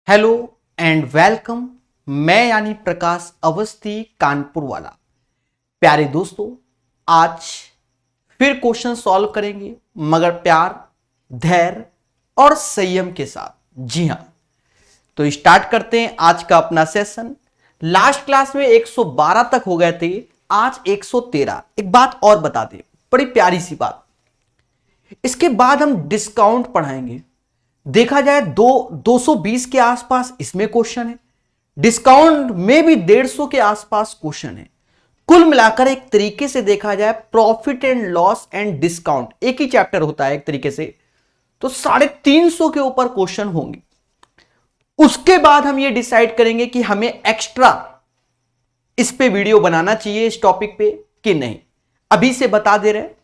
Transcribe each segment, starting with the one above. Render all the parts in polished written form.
Hello and welcome. मैं यानी प्रकाश अवस्थी कानपुर वाला। प्यारे दोस्तों, आज फिर क्वेश्चन सॉल्व करेंगे मगर प्यार, धैर्य और संयम के साथ। जी हां, तो स्टार्ट करते हैं आज का अपना सेशन। लास्ट क्लास में 112 तक हो गए थे, आज 113। एक बात और बता दें, बड़ी प्यारी सी बात, इसके बाद हम डिस्काउंट पढ़ाएंगे। देखा जाए 220 के आसपास इसमें क्वेश्चन है, डिस्काउंट में भी 150 के आसपास क्वेश्चन है। कुल मिलाकर एक तरीके से देखा जाए profit and loss and discount एक ही चैप्टर होता है एक तरीके से, तो 350 के ऊपर क्वेश्चन होंगे। उसके बाद हम ये डिसाइड करेंगे कि हमें एक्स्ट्रा इस पे वीडियो बनाना चाहिए इस टॉपिक पे कि नहीं। अभी से बता दे रहे हैं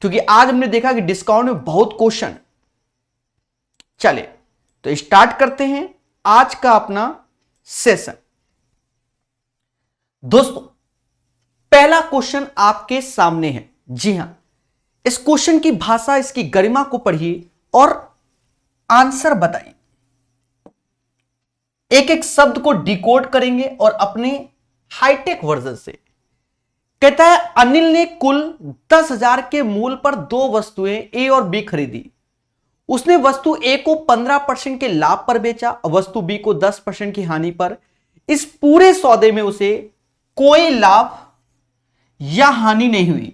क्योंकि आज हमने देखा कि डिस्काउंट में बहुत क्वेश्चन। चले तो स्टार्ट करते हैं आज का अपना सेशन। दोस्तों, पहला क्वेश्चन आपके सामने है। जी हां, इस क्वेश्चन की भाषा, इसकी गरिमा को पढ़िए और आंसर बताइए। एक एक शब्द को डिकोड करेंगे और अपने हाईटेक वर्जन से। कहता है अनिल ने कुल 10,000 के मूल पर दो वस्तुएं ए और बी खरीदी। उसने वस्तु ए को 15% के लाभ पर बेचा, वस्तु बी को 10% की हानि पर। इस पूरे सौदे में उसे कोई लाभ या हानि नहीं हुई।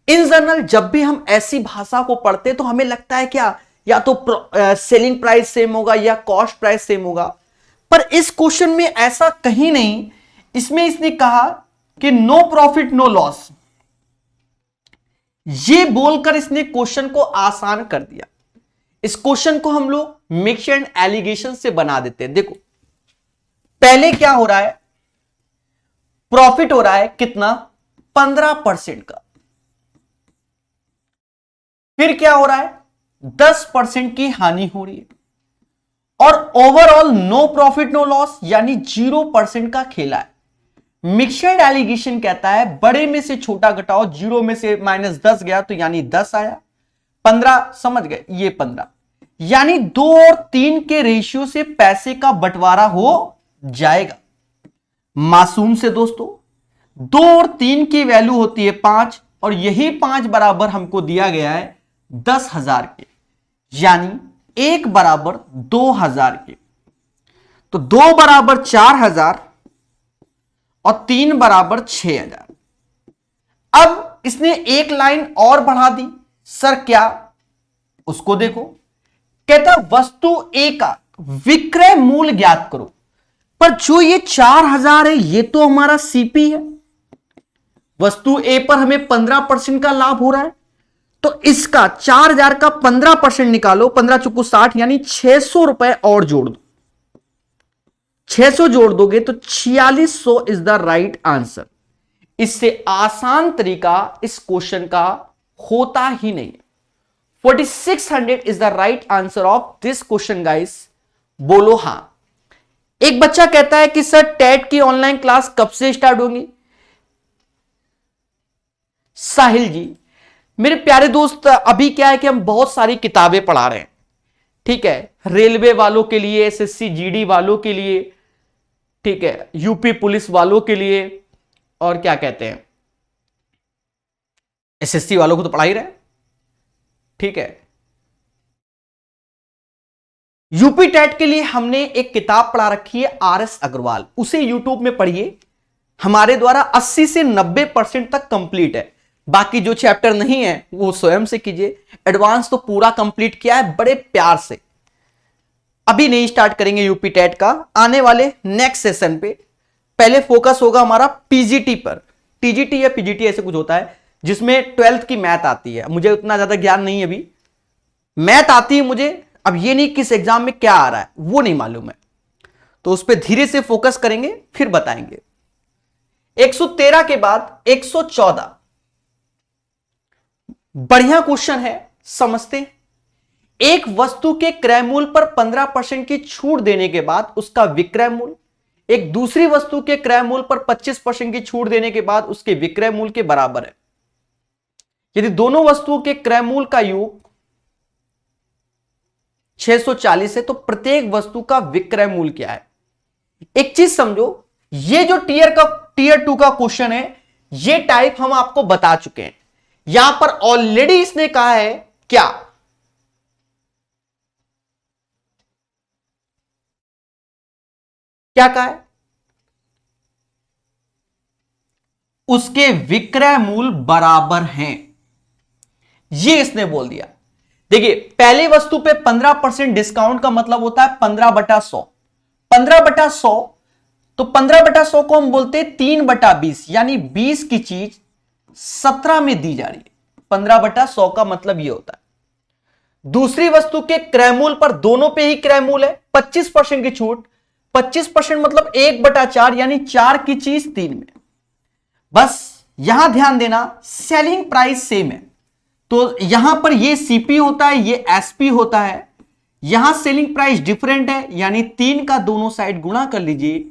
इन जनरल जब भी हम ऐसी भाषा को पढ़ते तो हमें लगता है क्या, या तो सेलिंग प्राइस सेम होगा या कॉस्ट प्राइस सेम होगा, पर इस क्वेश्चन में ऐसा कहीं नहीं। इसमें इसने कहा कि नो प्रॉफिट नो लॉस, ये बोलकर इसने क्वेश्चन को आसान कर दिया। इस क्वेश्चन को हम लोग मिक्स एंड एलिगेशन से बना देते हैं। देखो, पहले क्या हो रहा है, प्रॉफिट हो रहा है कितना, 15% का। फिर क्या हो रहा है, 10% की हानि हो रही है। और overall no profit no loss यानी 0% का खेला है। मिक्सड एलिगेशन कहता है बड़े में से छोटा घटाओ, 0 में से -10 गया तो यानी 10 आया, 15 समझ गए, ये 15 यानी 2 और 3 के रेशियो से पैसे का बंटवारा हो जाएगा। मासूम से दोस्तों, 2 और 3 की वैल्यू होती है 5 और यही 5 बराबर हमको दिया गया है 10,000 के, यानी 1 बराबर 2,000 के। तो 2 बराबर 4,000 और 3 बराबर 6,000। अब इसने एक लाइन और बढ़ा दी। सर क्या, उसको देखो। कहता वस्तु ए का विक्रय मूल्य ज्ञात करो, पर जो ये 4,000 है ये तो हमारा सीपी है। वस्तु ए पर हमें 15% का लाभ हो रहा है, तो इसका 4,000 का 15% निकालो, 15 चुकू 60 यानी 600 रुपए और जोड़ दो। 600 जोड़ दोगे तो 4600 इज द राइट आंसर। इससे आसान तरीका इस क्वेश्चन का होता ही नहीं। 4600 is the right answer of this question guys. बोलो हां। एक बच्चा कहता है कि सर टेट की ऑनलाइन क्लास कब से स्टार्ट होंगी। साहिल जी, मेरे प्यारे दोस्त, अभी क्या है कि हम बहुत सारी किताबें पढ़ा रहे हैं, ठीक है, रेलवे वालों के लिए, एसएससी जीडी वालों के लिए, ठीक है, यूपी पुलिस वालों के लिए, और क्या कहते हैं, एसएससी वालों को तो पढ़ा ही रहे, ठीक है। यूपी टेट के लिए हमने एक किताब पढ़ा रखी है आरएस अग्रवाल, उसे यूट्यूब में पढ़िए। हमारे द्वारा 80 से 90% तक कंप्लीट है। बाकी जो चैप्टर नहीं है वो स्वयं से कीजिए। एडवांस तो पूरा कंप्लीट किया है बड़े प्यार से। अभी नहीं स्टार्ट करेंगे यूपी टेट का, आने वाले नेक्स्ट सेशन पे। पहले फोकस होगा हमारा पीजीटी पर। टीजीटी या पीजीटी ऐसे कुछ होता है जिसमें 12th की मैथ आती है। मुझे उतना ज्यादा ज्ञान नहीं है, अभी मैथ आती है मुझे, अब ये नहीं किस एग्जाम में क्या आ रहा है वो नहीं मालूम है, तो उस पर धीरे से फोकस करेंगे फिर बताएंगे। 113 के बाद 114 बढ़िया क्वेश्चन है, समझते हैं। एक वस्तु के क्रय मूल्य पर 15% की छूट देने के बाद उसका विक्रय मूल्य एक दूसरी वस्तु के क्रय मूल्य पर 25% की छूट देने के बाद उसके विक्रय मूल्य के बराबर है। यदि दोनों वस्तुओं के क्रय मूल्य का योग 640 है, तो प्रत्येक वस्तु का विक्रय मूल्य क्या है। एक चीज समझो, ये जो टीयर 2 का क्वेश्चन है, ये टाइप हम आपको बता चुके हैं। यहां पर ऑलरेडी इसने कहा है क्या, क्या कहा है, उसके विक्रय मूल्य बराबर हैं, ये इसने बोल दिया। देखिए, पहली वस्तु पे 15% डिस्काउंट का मतलब होता है 15/100। 15/100, तो 15/100 को हम बोलते हैं 3/20, यानी 20 की चीज 17 में दी जा रही है। 15/100 का मतलब यह होता है। दूसरी वस्तु के क्रय मूल्य पर, दोनों पे ही क्रय मूल्य है, 25% की छूट। 25% मतलब 1/4, यानी 4 की चीज 3 में। बस यहां ध्यान देना, सेलिंग प्राइस सेम है, तो यहां पर ये सीपी होता है, ये एसपी होता है। यहां सेलिंग प्राइस डिफरेंट है, यानी 3 का दोनों साइड गुणा कर लीजिए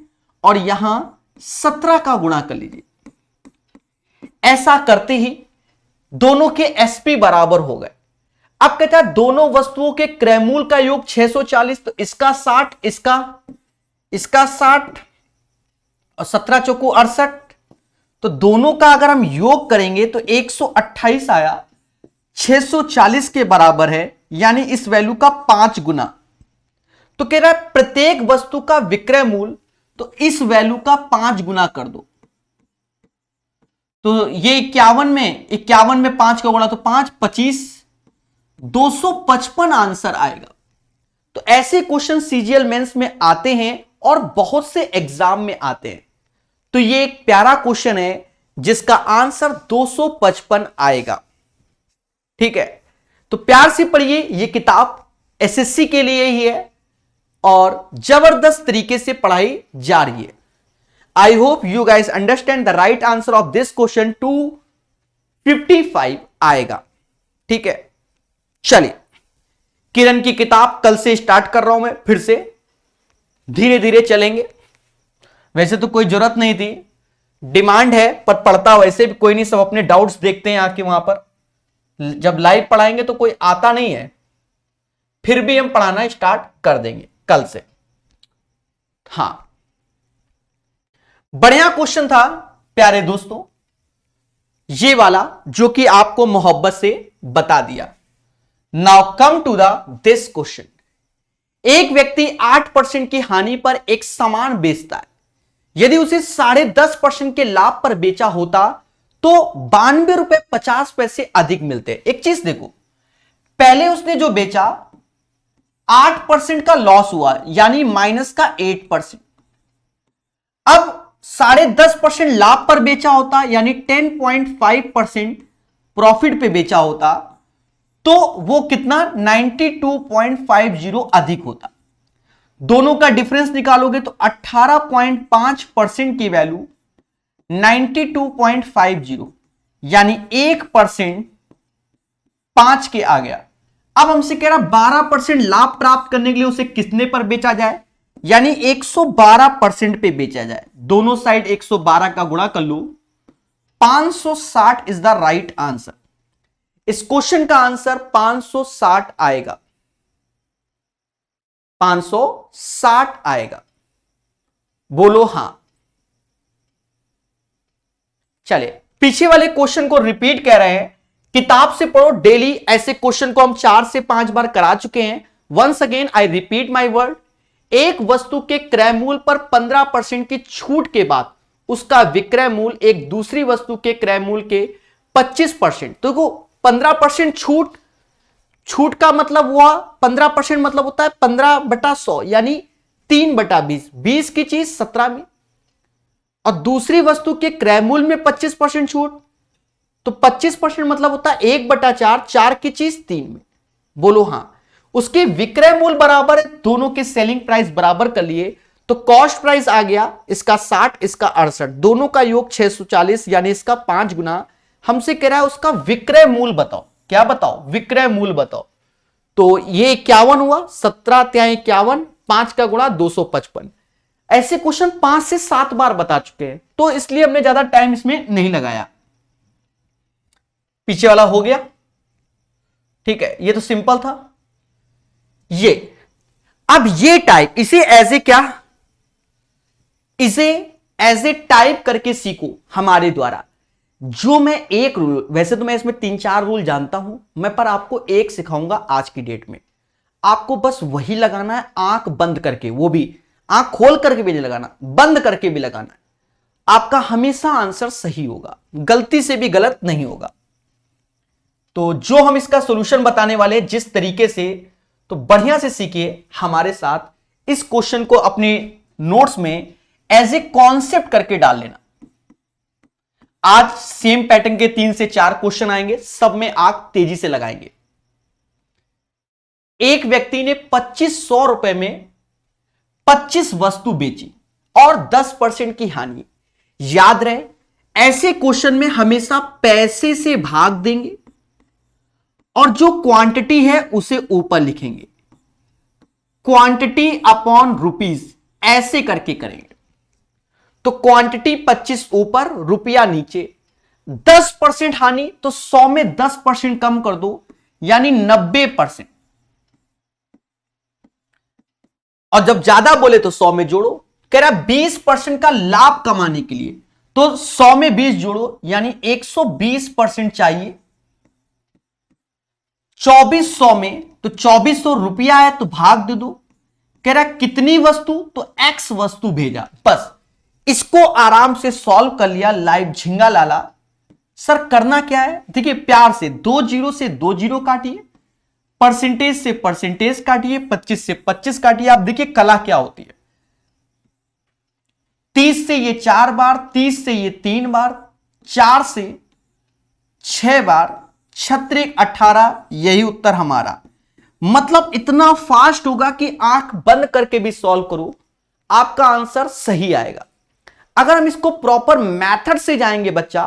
और यहां 17 का गुणा कर लीजिए। ऐसा करते ही दोनों के एसपी बराबर हो गए। अब कहता है दोनों वस्तुओं के क्रय मूल्य का योग 640, तो इसका 60, इसका 60 और 17 चौको 68, तो दोनों का अगर हम योग करेंगे तो 128 आया, 640 के बराबर है, यानी इस वैल्यू का 5 गुना। तो कह रहा है प्रत्येक वस्तु का विक्रय मूल्य, तो इस वैल्यू का 5 गुना कर दो। तो ये 51 में 5 का गुणा, तो 5 25, 255 आंसर आएगा। तो ऐसे क्वेश्चन सीजीएल मेंस में आते हैं और बहुत से एग्जाम में आते हैं। तो ये एक प्यारा क्वेश्चन है जिसका आंसर 255 आएगा। ठीक है, तो प्यार से पढ़िए, ये किताब एसएससी के लिए ही है और जबरदस्त तरीके से पढ़ाई जा रही है। I hope you guys understand the right answer of this question 255 आएगा। ठीक है, चलिए किरण की किताब कल से स्टार्ट कर रहा हूं मैं, फिर से धीरे धीरे चलेंगे। वैसे तो कोई जरूरत नहीं थी, डिमांड है, पर पढ़ता वैसे भी कोई नहीं, सब अपने डाउट्स देखते हैं आके वहां पर। जब लाइव पढ़ाएंगे तो कोई आता नहीं है, फिर भी हम पढ़ाना स्टार्ट कर देंगे कल से। हां, बढ़िया क्वेश्चन था प्यारे दोस्तों, ये वाला जो कि आपको मोहब्बत से बता दिया। Now come to this question. एक व्यक्ति 8% की हानि पर एक सामान बेचता है। यदि उसे 10.5% के लाभ पर बेचा होता तो 92.50 अधिक मिलते। एक चीज देखो, पहले उसने जो बेचा 8% का लॉस हुआ, यानी माइनस का 8%। अब 10.5% लाभ पर बेचा होता, यानी 10.5% प्रॉफिट पे बेचा होता, तो वो कितना 92.50 अधिक होता। दोनों का डिफरेंस निकालोगे तो 18.5% की वैल्यू 92.50, यानी 1% 5 के आ गया। अब हमसे कह रहा 12% लाभ प्राप्त करने के लिए उसे कितने पर बेचा जाए, यानी 112% पे बेचा जाए। दोनों साइड 112 का गुणा कर लो, 560 इज द राइट आंसर। इस क्वेश्चन का आंसर 560 आएगा, 560 आएगा। बोलो हां। चलिए पीछे वाले क्वेश्चन को रिपीट कर रहे हैं, किताब से पढ़ो डेली। ऐसे क्वेश्चन को हम 4 से 5 बार करा चुके हैं। Once again I repeat my word. एक वस्तु के क्रय मूल्य पर 15% की छूट के बाद उसका विक्रय मूल्य एक दूसरी वस्तु के क्रय मूल्य के 25%। तो 15% छूट का मतलब हुआ 15% मतलब होता है 15/100, यानी 3/20। 20 की चीज 17 में, और दूसरी वस्तु के क्रय मूल्य में 25% छूट, तो 25% मतलब होता है 1/4, 4 की चीज 3 में। बोलो हां। उसके विक्रय मूल्य बराबर है, दोनों के सेलिंग प्राइस बराबर कर लिए, तो कॉस्ट प्राइस आ गया इसका 60, इसका 68, दोनों का योग 640, यानी इसका 5 गुना। हमसे कह रहा है उसका विक्रय मूल्य बताओ। क्या बताओ? विक्रय मूल्य बताओ। तो ये 51 हुआ, 17 त्या 51, 5 का गुणा 255। ऐसे क्वेश्चन 5 से 7 बार बता चुके हैं, तो इसलिए हमने ज्यादा टाइम इसमें नहीं लगाया। पीछे वाला हो गया, ठीक है, ये तो सिंपल था। ये अब ये टाइप इसे एज ए क्या, इसे एज ए टाइप करके सीखो हमारे द्वारा। जो मैं एक रूल, वैसे तो मैं इसमें 3-4 रूल जानता हूं मैं, पर आपको एक सिखाऊंगा आज की डेट में। आपको बस वही लगाना है, आंख बंद करके, वो भी आंख खोल करके भी नहीं लगाना, बंद करके भी लगाना है। आपका हमेशा आंसर सही होगा, गलती से भी गलत नहीं होगा। तो जो हम इसका सॉल्यूशन बताने वाले जिस तरीके से, तो बढ़िया से सीखिए हमारे साथ। इस क्वेश्चन को अपने नोट्स में एज ए कॉन्सेप्ट करके डाल लेना। आज सेम पैटर्न के 3 से 4 क्वेश्चन आएंगे, सब में आंख तेजी से लगाएंगे। एक व्यक्ति ने 2500 रुपए में 25 वस्तु बेची और 10% की हानि। याद रहे, ऐसे क्वेश्चन में हमेशा पैसे से भाग देंगे और जो क्वांटिटी है उसे ऊपर लिखेंगे, क्वांटिटी अपॉन रुपीस, ऐसे करके करेंगे। तो क्वांटिटी 25 ऊपर, रुपया नीचे। 10% हानि, तो 100 में 10% कम कर दो, यानी 90%। और जब ज्यादा बोले तो 100 में जोड़ो। कह रहा 20% का लाभ कमाने के लिए, तो 100 में 20 जोड़ो, यानी 120% चाहिए। 2400 में, तो 2400 रुपया है तो भाग दे दो। कह रहा कितनी वस्तु, तो x वस्तु भेजा। बस इसको आराम से सॉल्व कर लिया लाइव झिंगा लाला। सर करना क्या है, देखिए प्यार से 2 जीरो से 2 जीरो काटिए, परसेंटेज से परसेंटेज काटिए, 25 से 25 काटिए। आप देखिए कला क्या होती है। 30 से ये 4 बार, 30 से ये 3 बार, 4 से 6 बार, 36 18, यही उत्तर हमारा। मतलब इतना फास्ट होगा कि आंख बंद करके भी सॉल्व करो, आपका आंसर सही आएगा। अगर हम इसको प्रॉपर मेथड से जाएंगे बच्चा,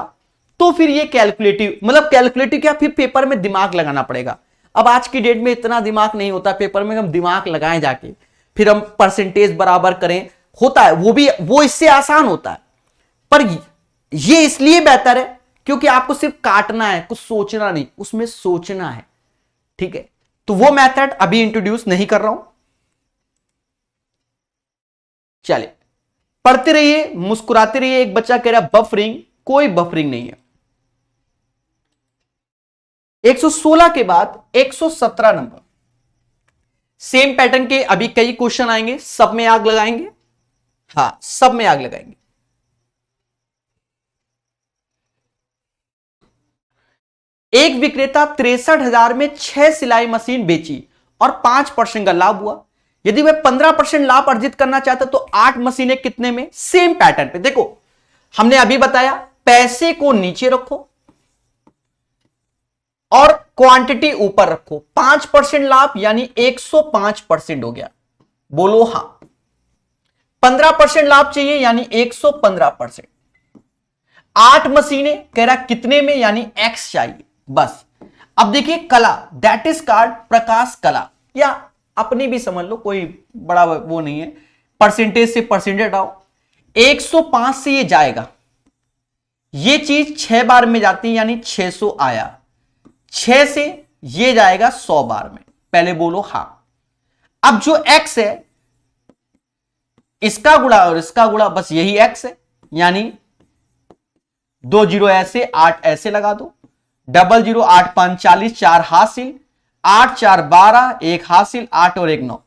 तो फिर ये कैलकुलेटिव, मतलब कैलकुलेटिव क्या, फिर पेपर में दिमाग लगाना पड़ेगा। अब आज की डेट में इतना दिमाग नहीं होता पेपर में, हम दिमाग लगाएं जाके, फिर हम परसेंटेज बराबर करें, होता है वो भी, वो इससे आसान होता है। पर ये इसलिए बेहतर है क्योंकि आपको सिर्फ काटना है, कुछ सोचना नहीं, उसमें सोचना है। ठीक है, तो वो मेथड अभी इंट्रोड्यूस नहीं कर रहा हूं। चलिए पढ़ते रहिए, मुस्कुराते रहिए। एक बच्चा कह रहा है बफरिंग, कोई बफरिंग नहीं है। 116 के बाद 117 नंबर, सेम पैटर्न के अभी कई क्वेश्चन आएंगे, सब में आग लगाएंगे। हां, सब में आग लगाएंगे। एक विक्रेता 63,000 में 6 सिलाई मशीन बेची और 5% का लाभ हुआ। यदि वह 15% लाभ अर्जित करना चाहता तो 8 मशीनें कितने में। सेम पैटर्न पे देखो, हमने अभी बताया पैसे को नीचे रखो और क्वांटिटी ऊपर रखो। 5% लाभ यानी 105% हो गया, बोलो हां। 15% लाभ चाहिए यानी 115%। 8 मशीनें कह रहा कितने में, यानी x चाहिए। बस अब देखिए कला, दैट इज कार्ड प्रकाश कला, या अपनी भी समझ लो, कोई बड़ा वो नहीं है। परसेंटेज से परसेंटेज हटाओ, 105 से ये जाएगा, ये चीज 6 बार में जाती है यानी 600 आया। 6 से ये जाएगा 100 बार में, पहले बोलो हां। अब जो x है, इसका गुणा और इसका गुणा, बस यही x है, यानी 2 जीरो ऐसे, 8 ऐसे लगा दो। 00 8 5 40, 4 हासिल, 8 4 12, 1 हासिल, 8 और 1 9।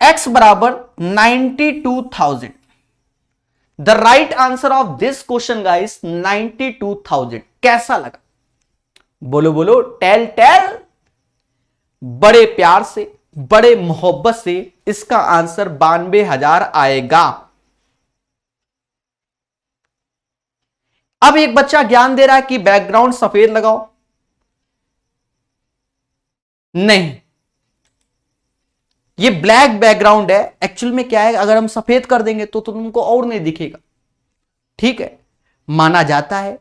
x बराबर 92,000। The right answer of this question guys 92,000। कैसा लगा, बोलो बोलो, टेल टेल। बड़े प्यार से, बड़े मोहब्बत से इसका आंसर 92,000 आएगा। अब एक बच्चा ज्ञान दे रहा है कि बैकग्राउंड सफेद लगाओ। नहीं, ये ब्लैक बैकग्राउंड है। एक्चुअल में क्या है, अगर हम सफेद कर देंगे तो तुमको और नहीं दिखेगा। ठीक है, माना जाता है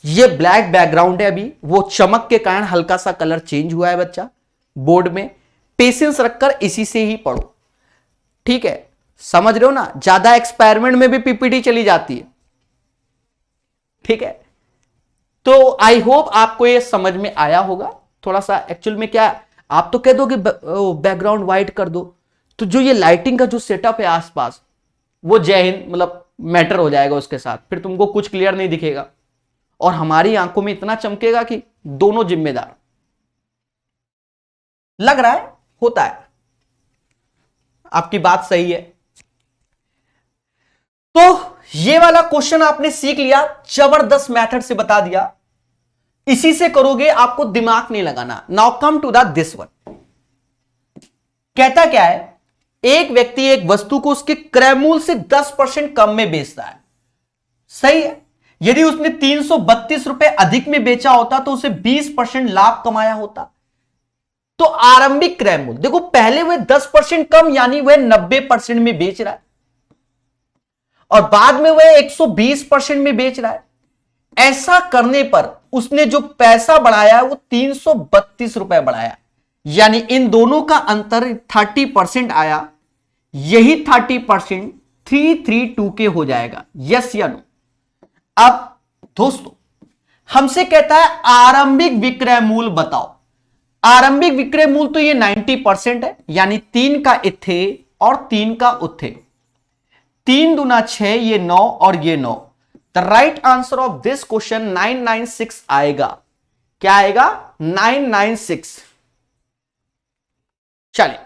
ये ब्लैक बैकग्राउंड है। अभी वो चमक के कारण हल्का सा कलर चेंज हुआ है बच्चा बोर्ड में। पेशेंस रखकर इसी से ही पढ़ो। ठीक है, समझ रहे हो ना, ज्यादा एक्सपेरिमेंट में भी पीपीटी चली जाती है। ठीक है, तो आई होप आपको ये समझ में आया होगा। थोड़ा सा एक्चुअल में क्या, आप तो कह दो कि बैकग्राउंड व्हाइट कर दो, तो जो ये लाइटिंग का जो सेटअप है आसपास, वो जय हिंद मतलब मैटर हो जाएगा उसके साथ, फिर तुमको कुछ क्लियर नहीं दिखेगा और हमारी आंखों में इतना चमकेगा कि दोनों जिम्मेदार। लग रहा है होता है, आपकी बात सही है। तो ये वाला क्वेश्चन आपने सीख लिया, जबरदस्त मेथड से बता दिया, इसी से करोगे, आपको दिमाग नहीं लगाना। Now come to the this one. कहता क्या है, एक व्यक्ति एक वस्तु को उसके क्रय मूल्य से 10% कम में बेचता है, सही है। यदि उसने 332 रुपए अधिक में बेचा होता तो उसे 20% लाभ कमाया होता। तो आरंभिक क्रय मूल्य देखो, पहले वह 10% कम यानी वह 90% में बेच रहा है और बाद में वह 120% में बेच रहा है। ऐसा करने पर उसने जो पैसा बढ़ाया वो 332 रुपए बढ़ाया, यानी इन दोनों का अंतर 30% आया। यही 30% 332 हो जाएगा, यस या नो। अब दोस्तों हमसे कहता है आरंभिक विक्रय मूल्य बताओ। आरंभिक विक्रय मूल्य तो ये 90% है, यानी 3 का इथे और 3 का उथे। 3 दूना 6, ये 9 और ये 9। The right answer of this question 996 आएगा। क्या आएगा? 996। चलिए,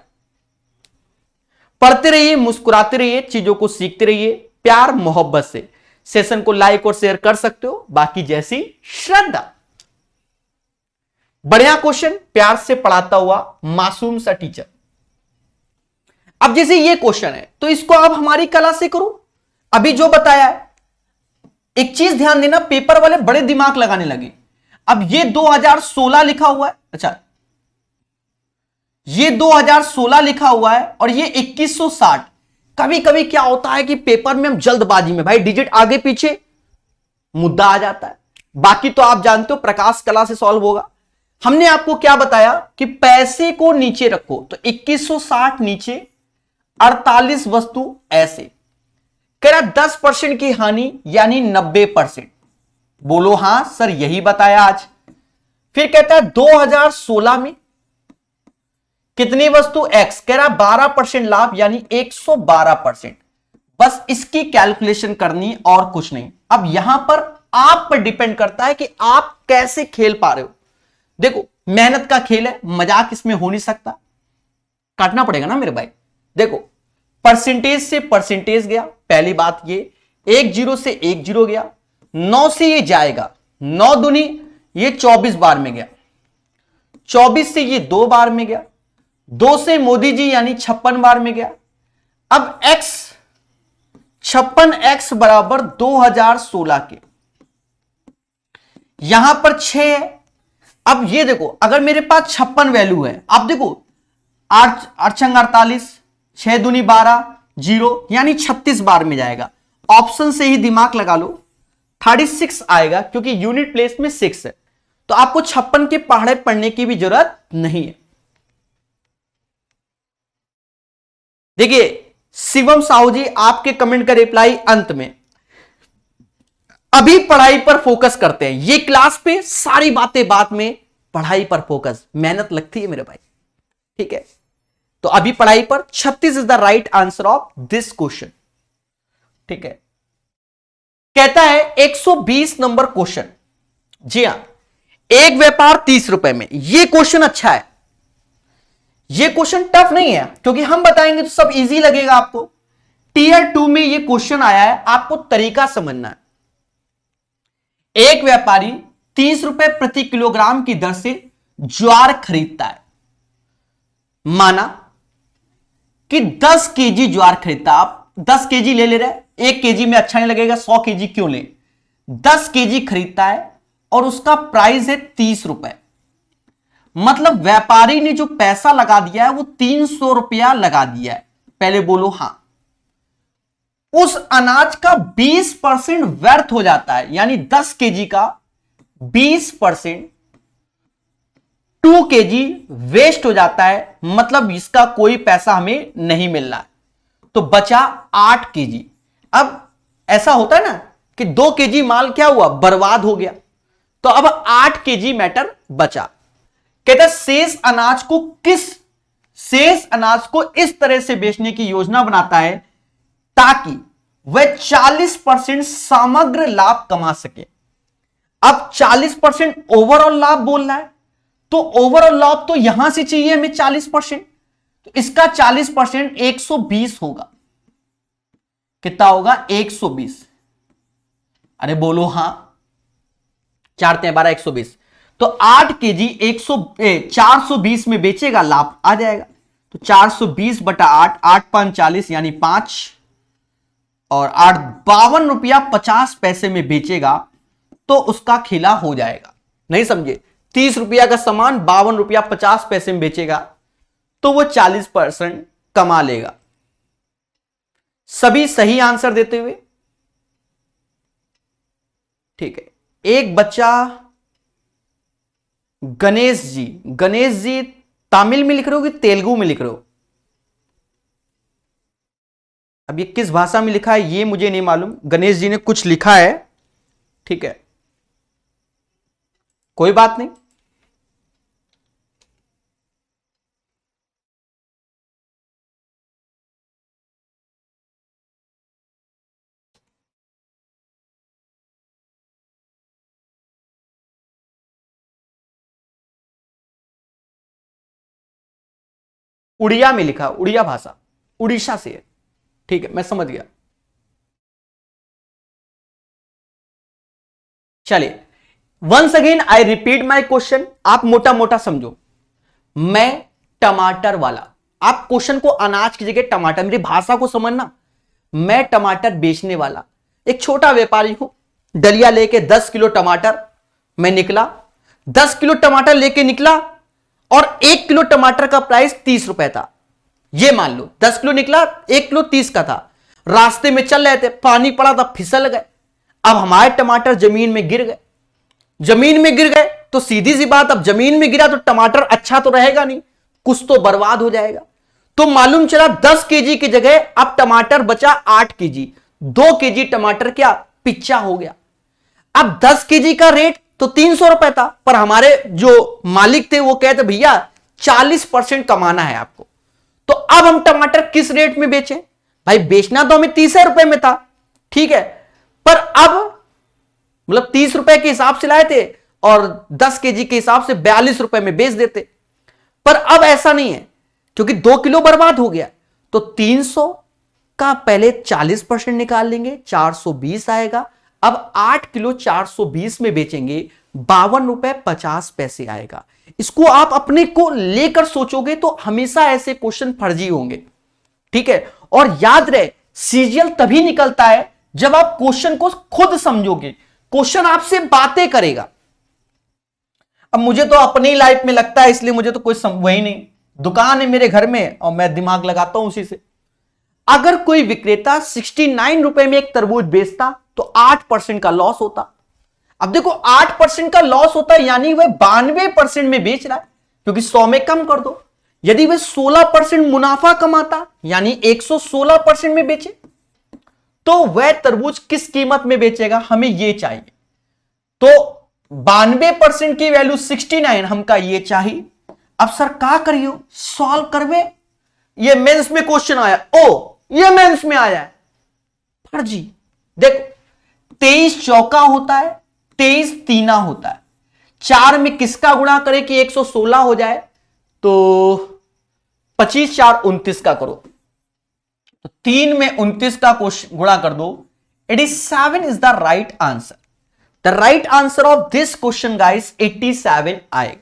पढ़ते रहिए, मुस्कुराते रहिए, चीजों को सीखते रहिए प्यार मोहब्बत से। सेशन को लाइक और शेयर कर सकते हो, बाकी जैसी श्रद्धा। बढ़िया क्वेश्चन, प्यार से पढ़ाता हुआ मासूम सा टीचर। अब जैसे ये क्वेश्चन है तो इसको आप हमारी कला से करो। अभी जो बताया है, एक चीज ध्यान देना, पेपर वाले बड़े दिमाग लगाने लगे। अब ये 2016 लिखा हुआ है, अच्छा ये 2016 लिखा हुआ है और ये 2160। कभी कभी क्या होता है कि पेपर में हम जल्दबाजी में भाई डिजिट आगे पीछे मुद्दा आ जाता है। बाकी तो आप जानते हो प्रकाश कला से सॉल्व होगा। हमने आपको क्या बताया कि पैसे को नीचे रखो, तो 2160 नीचे, 48 वस्तु ऐसे। कह रहा 10% की हानि यानी 90%। बोलो हां सर, यही बताया आज। फिर कहता है 2016 में कितनी वस्तु x, कह रहा 12% लाभ यानी 112%। बस इसकी कैलकुलेशन करनी और कुछ नहीं। अब यहां पर आप पर डिपेंड करता है कि आप कैसे खेल पा रहे हो। देखो मेहनत का खेल है, मजाक इसमें हो नहीं सकता, काटना पड़ेगा ना मेरे भाई। देखो परसेंटेज से परसेंटेज गया, पहली बात ये। 1 0 से 1 0 गया, 9 से ये जाएगा, 9 दूनी ये 24 बार में गया, 24 से ये 2 बार में गया, 2 से मोदी जी यानी 56 बार में गया। अब x 56x बराबर 2016 के, यहां पर 6 है। अब ये देखो, अगर मेरे पास 56 वैल्यू है, आप देखो 8 8 48, 6 दूनी 12, 0 यानी 36 बार में जाएगा। ऑप्शन से ही दिमाग लगा लो, 36 आएगा क्योंकि यूनिट प्लेस में 6 है। तो आपको 56 के पहाड़े पढ़ने की भी जरूरत नहीं है। देखिए शिवम साहू जी, आपके कमेंट का रिप्लाई अंत में। अभी पढ़ाई पर फोकस करते हैं, ये क्लास पे सारी बातें बाद में, पढ़ाई पर फोकस, मेहनत लगती है मेरे भाई, ठीक है। तो अभी पढ़ाई पर। 36 is the right answer of this question, ठीक है। कहता है 120 नंबर क्वेश्चन। जी हां, एक व्यापार 30 रुपए में। यह क्वेश्चन अच्छा है, यह क्वेश्चन टफ नहीं है क्योंकि हम बताएंगे तो सब इजी लगेगा आपको। टीयर 2 में यह क्वेश्चन आया है, आपको तरीका समझना है। एक व्यापारी 30 रुपए प्रति किलोग्राम की दर से ज्वार खरीदता है। माना कि 10 केजी ज्वार खरीदता, आप 10 केजी ले रहे हैं, 1 केजी में अच्छा नहीं लगेगा, 100 केजी क्यों ले। 10 केजी खरीदता है और उसका प्राइस है 30 रुपए। मतलब व्यापारी ने जो पैसा लगा दिया है वो 300 रुपया लगा दिया है। पहले बोलो हां। उस अनाज का 20% व्यर्थ हो जाता है, यानी 10 केजी का 20% 2 केजी वेस्ट हो जाता है। मतलब इसका कोई पैसा हमें नहीं मिल रहा है, तो बचा 8 केजी। अब ऐसा होता है ना कि 2 केजी माल क्या हुआ, बर्बाद हो गया, तो अब 8 केजी मैटर बचा। कहता है शेष अनाज को इस तरह से बेचने की योजना बनाता है ताकि वह 40% समग्र लाभ कमा सके। अब 40% ओवरऑल लाभ बोल रहा है, तो ओवरऑल लाभ तो यहां से चाहिए हमें 40%, तो इसका 40% 120 होगा। कितना होगा? 120। अरे बोलो हां, 4 × 12 120। तो 8 केजी 420 में बेचेगा, लाभ आ जाएगा। तो 420/8, 8 × 5 = 40 यानी 5, और 8 ₹52.50 में बेचेगा तो उसका खेला हो जाएगा। नहीं समझे? 30 रुपया का सामान ₹52.50 में बेचेगा तो वो 40% कमा लेगा। सभी सही आंसर देते हुए, ठीक है। एक बच्चा गणेश जी तमिल में लिख रहे हो कि तेलुगु में लिख रहे हो? अब ये किस भाषा में लिखा है ये मुझे नहीं मालूम। गणेश जी ने कुछ लिखा है, ठीक है, कोई बात नहीं। उड़िया में लिखा, उड़िया भाषा, उड़ीसा से है, ठीक है, मैं समझ गया। चलिए, once again I repeat my question, आप मोटा मोटा समझो। मैं टमाटर वाला, आप क्वेश्चन को अनाज की जगह टमाटर, मेरी भाषा को समझना। मैं टमाटर बेचने वाला एक छोटा व्यापारी हूं, डलिया लेके 10 किलो टमाटर मैं निकला, 10 किलो टमाटर लेके निकला और 1 किलो टमाटर का प्राइस 30 रुपए था। ये मान लो 10 किलो निकला, 1 किलो 30 का था। रास्ते में चल रहे थे, पानी पड़ा था, फिसल गए। अब हमारे टमाटर जमीन में गिर गए। जमीन में गिर गए तो सीधी सी बात, अब जमीन में गिरा तो टमाटर अच्छा तो रहेगा नहीं, कुछ तो बर्बाद हो जाएगा। तो मालूम चला 10 केजी की जगह अब टमाटर बचा 8 केजी, 2 केजी टमाटर क्या पिच्चा हो गया। अब 10 केजी का रेट तो 300 रुपए था, पर हमारे जो मालिक थे वो कहते भैया 40% कमाना है आपको। तो अब हम टमाटर किस रेट में बेचें? भाई बेचना तो हमें 30 रुपए में था, ठीक है, पर अब मतलब 30 रुपए के हिसाब से लाए थे और 10 केजी के हिसाब से 42 रुपए में बेच देते। पर अब ऐसा नहीं है, क्योंकि 2 किलो बर्बाद हो गया। तो 300 का पहले 40% निकाल लेंगे, 420 आएगा। अब 8 किलो 420 में बेचेंगे, 52.50 आएगा। इसको आप अपने को लेकर सोचोगे तो हमेशा ऐसे क्वेश्चन फर्जी होंगे, ठीक है। और याद रहे, सीजीएल तभी निकलता है जब आप क्वेश्चन को खुद समझोगे, क्वेश्चन आपसे बातें करेगा। अब मुझे तो अपनी लाइफ में लगता है, इसलिए मुझे तो कोई वही नहीं, दुकान है मेरे घर में और मैं दिमाग लगाता हूं उसी से। अगर कोई विक्रेता 69 रुपए में एक तरबूज बेचता तो 8% का लॉस होता। अब देखो 8% का लॉस होता है यानी वह 92% में बेच रहा है, क्योंकि 100 में कम कर दो। यदि वह 16% मुनाफा कमाता यानी 116% में बेचे, तो वह तरबूज किस कीमत में बेचेगा, हमें यह चाहिए। तो 92% की वैल्यू 69 हमका ये चाहिए। अब सर क्या करियो, सॉल्व करवे। ये मेंस में क्वेश्चन आया, ओ ये मेंस में आया है, फर्जी। देखो 23 चौका होता है, 23 तीना होता है। 4 में किसका गुणा करे कि 116 हो जाए, तो 25 4 29 का करो, तो 3 में 29 का गुणा कर दो। 87 is the right answer. The right answer of this question guys 87 आएगा।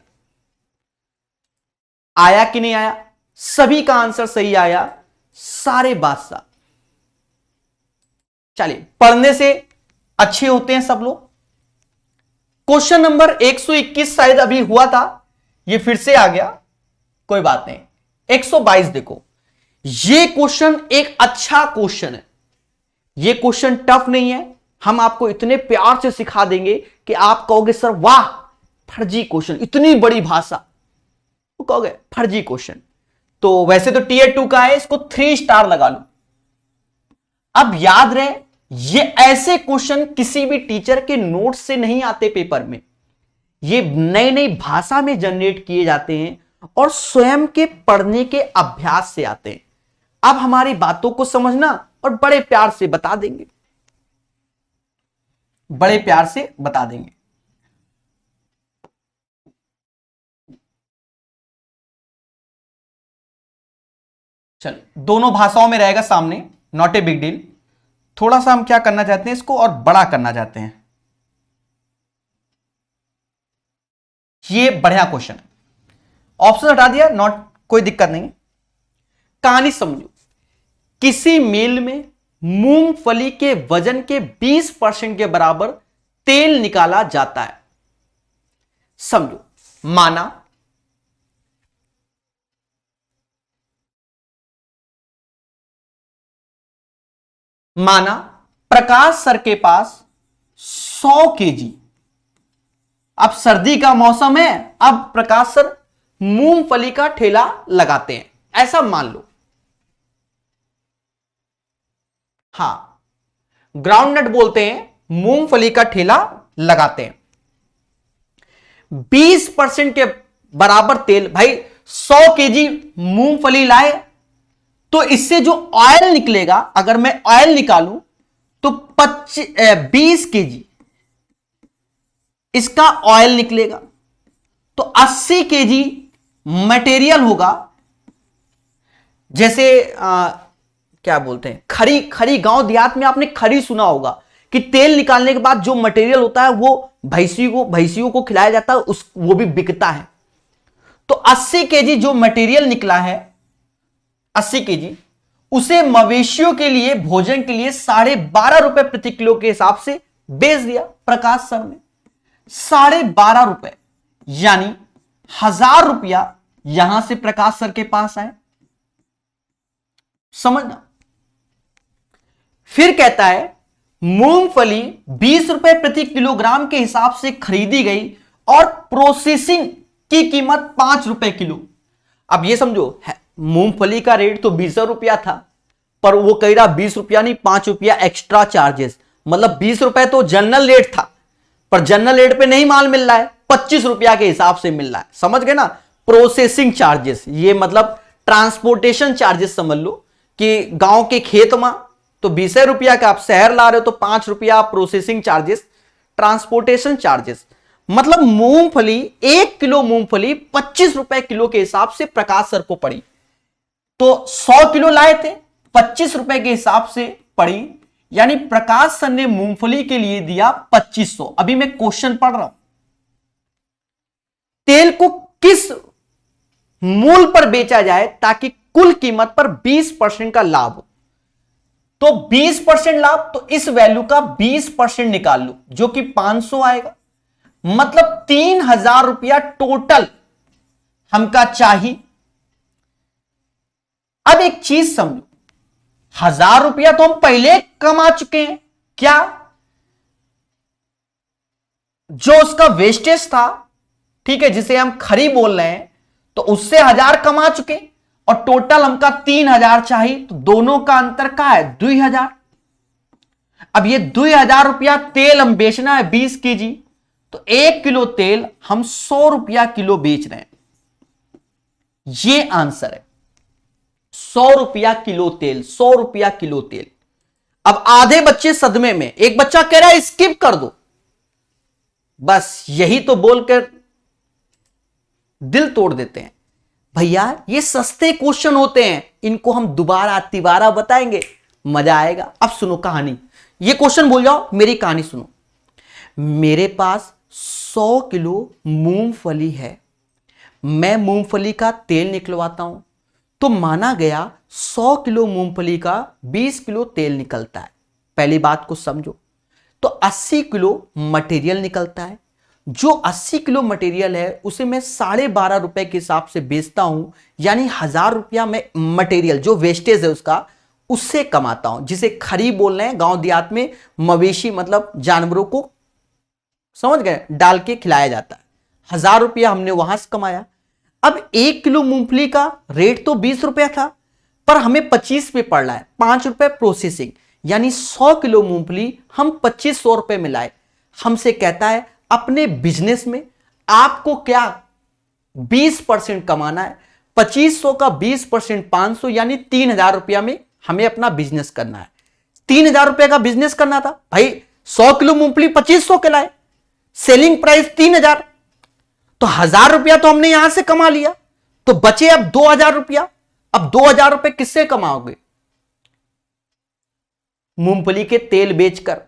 आया कि नहीं आया? सभी का आंसर सही आया, सारे बादशाह। चलिए, पढ़ने से अच्छे होते हैं सब लोग। क्वेश्चन नंबर 121 शायद अभी हुआ था, ये फिर से आ गया, कोई बात नहीं। 122 देखो, ये क्वेश्चन एक अच्छा क्वेश्चन है। ये क्वेश्चन टफ नहीं है, हम आपको इतने प्यार से सिखा देंगे कि आप कहोगे सर वाह फर्जी क्वेश्चन, इतनी बड़ी भाषा, तो कहोगे फर्जी क्वेश्चन। तो वैसे तो टीयर 2 का है, इसको 3 स्टार लगा लो। अब याद रहे, ये ऐसे क्वेश्चन किसी भी टीचर के नोट से नहीं आते पेपर में, ये नई नई भाषा में जनरेट किए जाते हैं और स्वयं के पढ़ने के अभ्यास से आते हैं। अब हमारी बातों को समझना और बड़े प्यार से बता देंगे, बड़े प्यार से बता देंगे। चल, दोनों भाषाओं में रहेगा सामने, नॉट ए बिग डील। थोड़ा सा हम क्या करना चाहते हैं, इसको और बड़ा करना चाहते हैं। ये बढ़िया क्वेश्चन है, ऑप्शन हटा दिया, नॉट, कोई दिक्कत नहीं। कहानी समझो, किसी मिल में मूंगफली के वजन के 20% के बराबर तेल निकाला जाता है। समझो, माना प्रकाश सर के पास 100 केजी, अब सर्दी का मौसम है, अब प्रकाश सर मूंगफली का ठेला लगाते हैं, ऐसा मान लो। हां, ग्राउंडनट बोलते हैं, मूंगफली का ठेला लगाते हैं। 20% के बराबर तेल, भाई 100 केजी मूंगफली लाए तो इससे जो ऑयल निकलेगा, अगर मैं ऑयल निकालूं तो 20 केजी इसका ऑयल निकलेगा, तो 80 केजी मटेरियल होगा। जैसे क्या बोलते हैं, खरी, खरी, गांव देहात में आपने खरी सुना होगा कि तेल निकालने के बाद जो मटेरियल होता है वो भैंसियों को खिलाया जाता है, वो भी बिकता है। तो 80 केजी जो मटेरियल निकला है, 80 केजी, उसे मवेशियों के लिए, भोजन के लिए 12.5 रुपए प्रति किलो के हिसाब से बेच दिया प्रकाश सर ने। 12.5 रुपए, यानी 1000 रुपया यहां से प्रकाश सर के पास आए। समझना। फिर कहता है मूंगफली 20 रुपए प्रति किलोग्राम के हिसाब से खरीदी गई और प्रोसेसिंग की कीमत 5 रुपए किलो। अब ये समझो, मूंगफली का रेट तो 20 रुपया था, पर वो कह रहा 20 रुपया नहीं, 5 रुपया एक्स्ट्रा चार्जेस, मतलब 20 रुपए तो जनरल रेट था, पर जनरल रेट पे नहीं माल मिल रहा है, 25 रुपया के हिसाब से मिल रहा है। समझ गए ना, प्रोसेसिंग चार्जेस, ये मतलब ट्रांसपोर्टेशन चार्जेस समझ लो कि गांव के खेत में तो 20 रुपया का, आप शहर ला रहे हो तो 5 रुपया प्रोसेसिंग चार्जेस, ट्रांसपोर्टेशन चार्जेस। मतलब मूंगफली, 1 किलो मूंगफली 25 रुपए किलो के हिसाब से प्रकाश सर को पड़ी। तो 100 किलो लाए थे, 25 रुपए के हिसाब से पड़ी, यानी प्रकाश सर ने मूंगफली के लिए दिया 2500। अभी मैं क्वेश्चन पढ़ रहा हूं, तेल को किस मूल्य पर बेचा जाए ताकि कुल कीमत पर 20% का लाभ हो। तो 20% लाभ, तो इस वैल्यू का 20% निकाल लो, जो कि 500 आएगा। मतलब 3000 रुपया टोटल हमका चाहिए। अब एक चीज समझो, 1000 रुपया तो हम पहले कमा चुके हैं, क्या जो उसका वेस्टेज था, ठीक है, जिसे हम खरी बोल रहे हैं, तो उससे 1000 कमा चुके और टोटल हमका 3000 चाहिए, तो दोनों का अंतर क्या है, 2000। अब ये 2000 रुपया तेल हम बेचना है 20 केजी, तो 1 किलो तेल हम 100 रुपया किलो बेच रहे हैं। ये आंसर है, 100 रुपया किलो तेल, 100 रुपया किलो तेल। अब आधे बच्चे सदमे में, एक बच्चा कह रहा है स्किप कर दो, बस यही तो बोलकर दिल तोड़ देते हैं। भैया ये सस्ते क्वेश्चन होते हैं, इनको हम दोबारा तिबारा बताएंगे, मजा आएगा। अब सुनो कहानी, ये क्वेश्चन भूल जाओ, मेरी कहानी सुनो। मेरे पास 100 किलो मूंगफली है, मैं मूंगफली का तेल निकलवाता हूं, तो माना गया 100 किलो मूंगफली का 20 किलो तेल निकलता है। पहली बात को समझो, तो 80 किलो मटेरियल निकलता है। जो 80 किलो मटेरियल है उसे मैं 12.5 रुपए के हिसाब से बेचता हूं, यानी 1000 रुपया में मटेरियल जो वेस्टेज है उसका, उससे कमाता हूं, जिसे खरी बोल रहे हैं गांव देहात में, मवेशी मतलब जानवरों को, समझ गए, डाल के खिलाया जाता है। 1000 रुपया हमने वहां से कमाया। अब 1 किलो मूंगफली का रेट तो 20 रुपया था, पर हमें 25 पे पड़ रहा है, 5 रुपए प्रोसेसिंग, यानी 100 किलो मूंगफली हम 2500 रुपए में लाए। हमसे कहता है अपने बिजनेस में, आपको क्या 20% कमाना है। 2500 का 20% 500 यानी 3000 रुपया में हमें अपना बिजनेस करना है। 3000 रुपए का बिजनेस करना था भाई। 100 किलो मूंगफली 2500 के लाए, सेलिंग प्राइस 3000, तो 1000 रुपया तो हमने यहां से कमा लिया, तो बचे अब 2000 रुपया। अब 2000 रुपए किससे कमाओगे? मूंगफली के तेल बेचकर।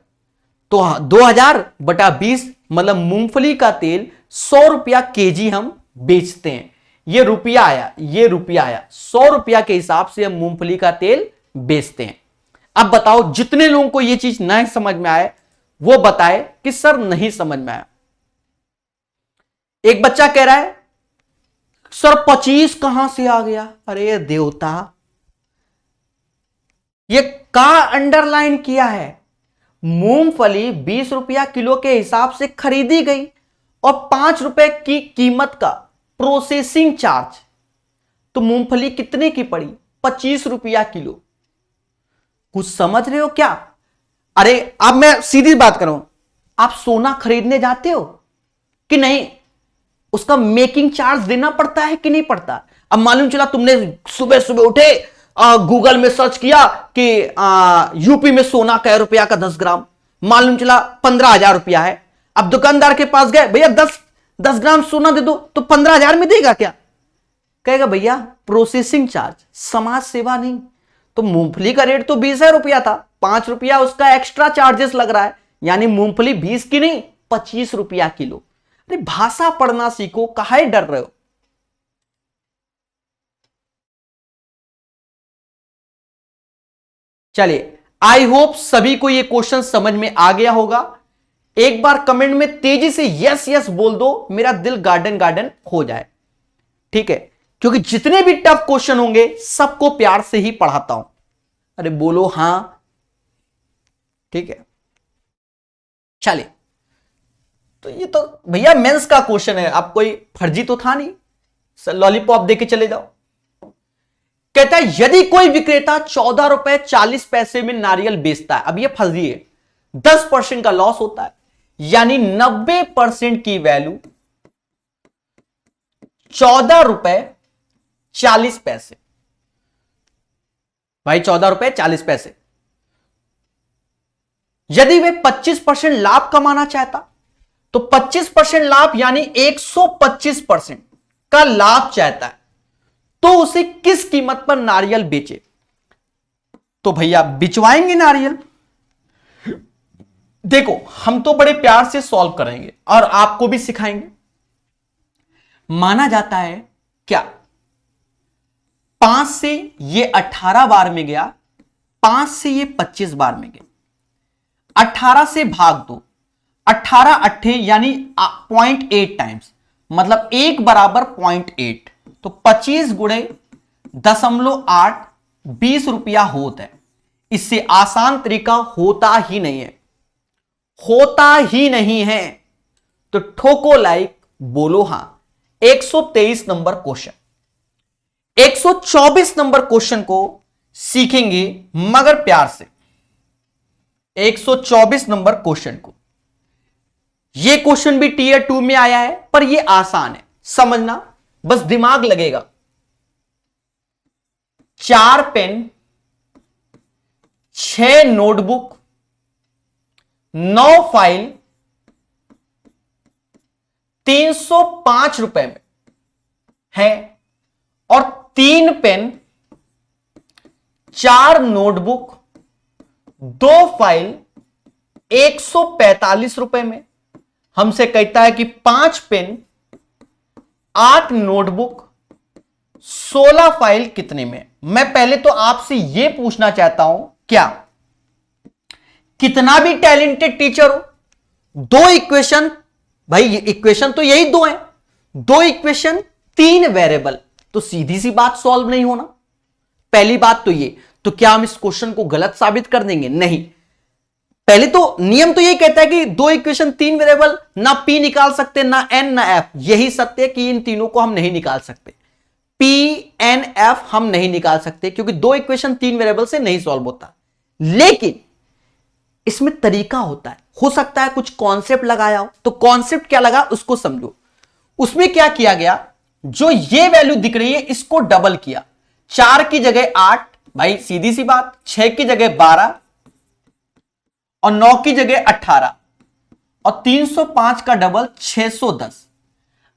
तो 2000 बटा 20 मतलब मूंगफली का तेल 100 रुपया केजी हम बेचते हैं। ये रुपया आया, ये रुपया आया, 100 रुपया के हिसाब से हम मूंगफली का तेल बेचते हैं। अब बताओ, जितने लोगों को यह चीज नहीं समझ में आए वो बताए कि सर नहीं समझ में आया। एक बच्चा कह रहा है सर 25 कहां से आ गया? अरे देवता, ये का अंडरलाइन किया है। मूंगफली 20 रुपया किलो के हिसाब से खरीदी गई और 5 रुपए की कीमत का प्रोसेसिंग चार्ज, तो मूंगफली कितने की पड़ी? 25 रुपया किलो। कुछ समझ रहे हो क्या? अरे अब मैं सीधी बात करूं, आप सोना खरीदने जाते हो कि नहीं? उसका मेकिंग चार्ज देना पड़ता है कि नहीं पड़ता? अब मालूम चला तुमने सुबह सुबह उठे, गूगल में सर्च किया कि यूपी में सोना कै रुपया का 10 ग्राम, मालूम चला 15,000 रुपया है। अब दुकानदार के पास गए, भैया 10 ग्राम सोना दे दो, तो 15,000 में देगा क्या? कहेगा भैया प्रोसेसिंग चार्ज, समाज सेवा नहीं। तो मूंगफली का रेट तो 20 रुपया था, 5 रुपया उसका एक्स्ट्रा चार्जेस लग रहा है, यानी मूंगफली 20 की नहीं 25 रुपया किलो। अरे भाषा पढ़ना सीखो, काहे डर रहे हो? चलिए, आई होप सभी को यह क्वेश्चन समझ में आ गया होगा। एक बार कमेंट में तेजी से यस यस बोल दो, मेरा दिल गार्डन गार्डन हो जाए, ठीक है? क्योंकि जितने भी टफ क्वेश्चन होंगे सबको प्यार से ही पढ़ाता हूं। अरे बोलो हां, ठीक है? चलिए, तो ये तो भैया मेंस का क्वेश्चन है, आप कोई फर्जी तो था नहीं, लॉलीपॉप देके चले जाओ। कहता है यदि कोई विक्रेता 14 रुपए 40 पैसे में नारियल बेचता है, अब ये फर्जी है, 10% का लॉस होता है, यानी 90% की वैल्यू 14 रुपए 40 पैसे। भाई 14 रुपए 40 पैसे। यदि वे 25% लाभ कमाना चाहता, तो 25% लाभ यानी 125% का लाभ चाहता है, तो उसे किस कीमत पर नारियल बेचे? तो भैया बिचवाएंगे नारियल। देखो, हम तो बड़े प्यार से सॉल्व करेंगे और आपको भी सिखाएंगे। माना जाता है क्या 5 से ये 18 बार में गया, 5 से ये 25 बार में गया, 18 से भाग दो, 18 अट्ठे यानी 0.8 टाइम्स, मतलब 1 बराबर 0.8, तो 25 गुणे 0.8 20 रुपया होता है। इससे आसान तरीका होता ही नहीं है, होता ही नहीं है। तो ठोको लाइक, बोलो हां। 123 नंबर क्वेश्चन, 124 नंबर क्वेश्चन को सीखेंगे मगर प्यार से। 124 नंबर क्वेश्चन को, यह क्वेश्चन भी टीयर 2 में आया है, पर यह आसान है, समझना, बस दिमाग लगेगा। 4 पेन, 6 नोटबुक, 9 फाइल 305 रुपए में है, और 3 पेन, 4 नोटबुक, 2 फाइल 145 रुपए में। हमसे कहता है कि 5 पेन, 8 नोटबुक, 16 फाइल कितने में? मैं पहले तो आपसे यह पूछना चाहता हूं, क्या कितना भी टैलेंटेड टीचर हो, 2 इक्वेशन, भाई इक्वेशन तो यही 2 हैं, 2 इक्वेशन 3 वेरिएबल, तो सीधी सी बात सॉल्व नहीं होना। पहली बात तो ये, तो क्या हम इस क्वेश्चन को गलत साबित कर देंगे? नहीं। पहले तो नियम तो यही कहता है कि 2 इक्वेशन 3 वेरिएबल, ना पी निकाल सकते, ना एन, ना एफ। यही सत्य है कि इन तीनों को हम नहीं निकाल सकते, पी एन एफ हम नहीं निकाल सकते, क्योंकि 2 इक्वेशन 3 वेरिएबल से नहीं सॉल्व होता। लेकिन इसमें तरीका होता है, हो सकता है कुछ कॉन्सेप्ट लगाया हो, तो कॉन्सेप्ट क्या लगा उसको समझो। उसमें क्या किया गया, जो ये वैल्यू दिख रही है इसको डबल किया, 4 की जगह 8, भाई सीधी सी बात, 6 की जगह 12 और 9 की जगह 18 और 305 का डबल 610।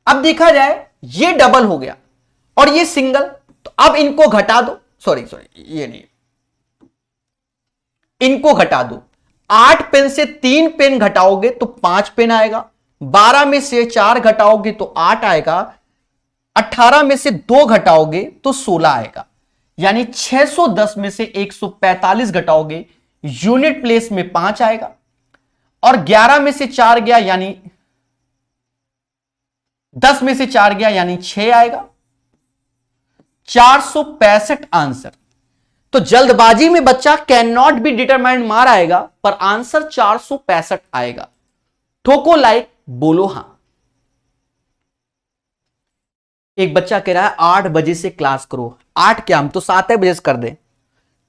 अब देखा जाए ये डबल हो गया और ये सिंगल, तो अब इनको घटा दो, सॉरी ये नहीं, इनको घटा दो। 8 पेन से 3 पेन घटाओगे तो 5 पेन आएगा, 12 में से 4 घटाओगे तो 8 आएगा, 18 में से 2 घटाओगे तो 16 आएगा। यानी 610 में से 145 घटाओगे, यूनिट प्लेस में 5 आएगा, और 11 में से 4 गया यानी 10 में से 4 गया यानी 6 आएगा, 465 आंसर। तो जल्दबाजी में बच्चा कैन नॉट बी डिटरमाइंड मार आएगा, पर आंसर 465 आएगा। ठोको लाइक, बोलो हां। एक बच्चा कह रहा है 8 बजे से क्लास करो। 8 क्या, हम तो 7 बजे से कर दें,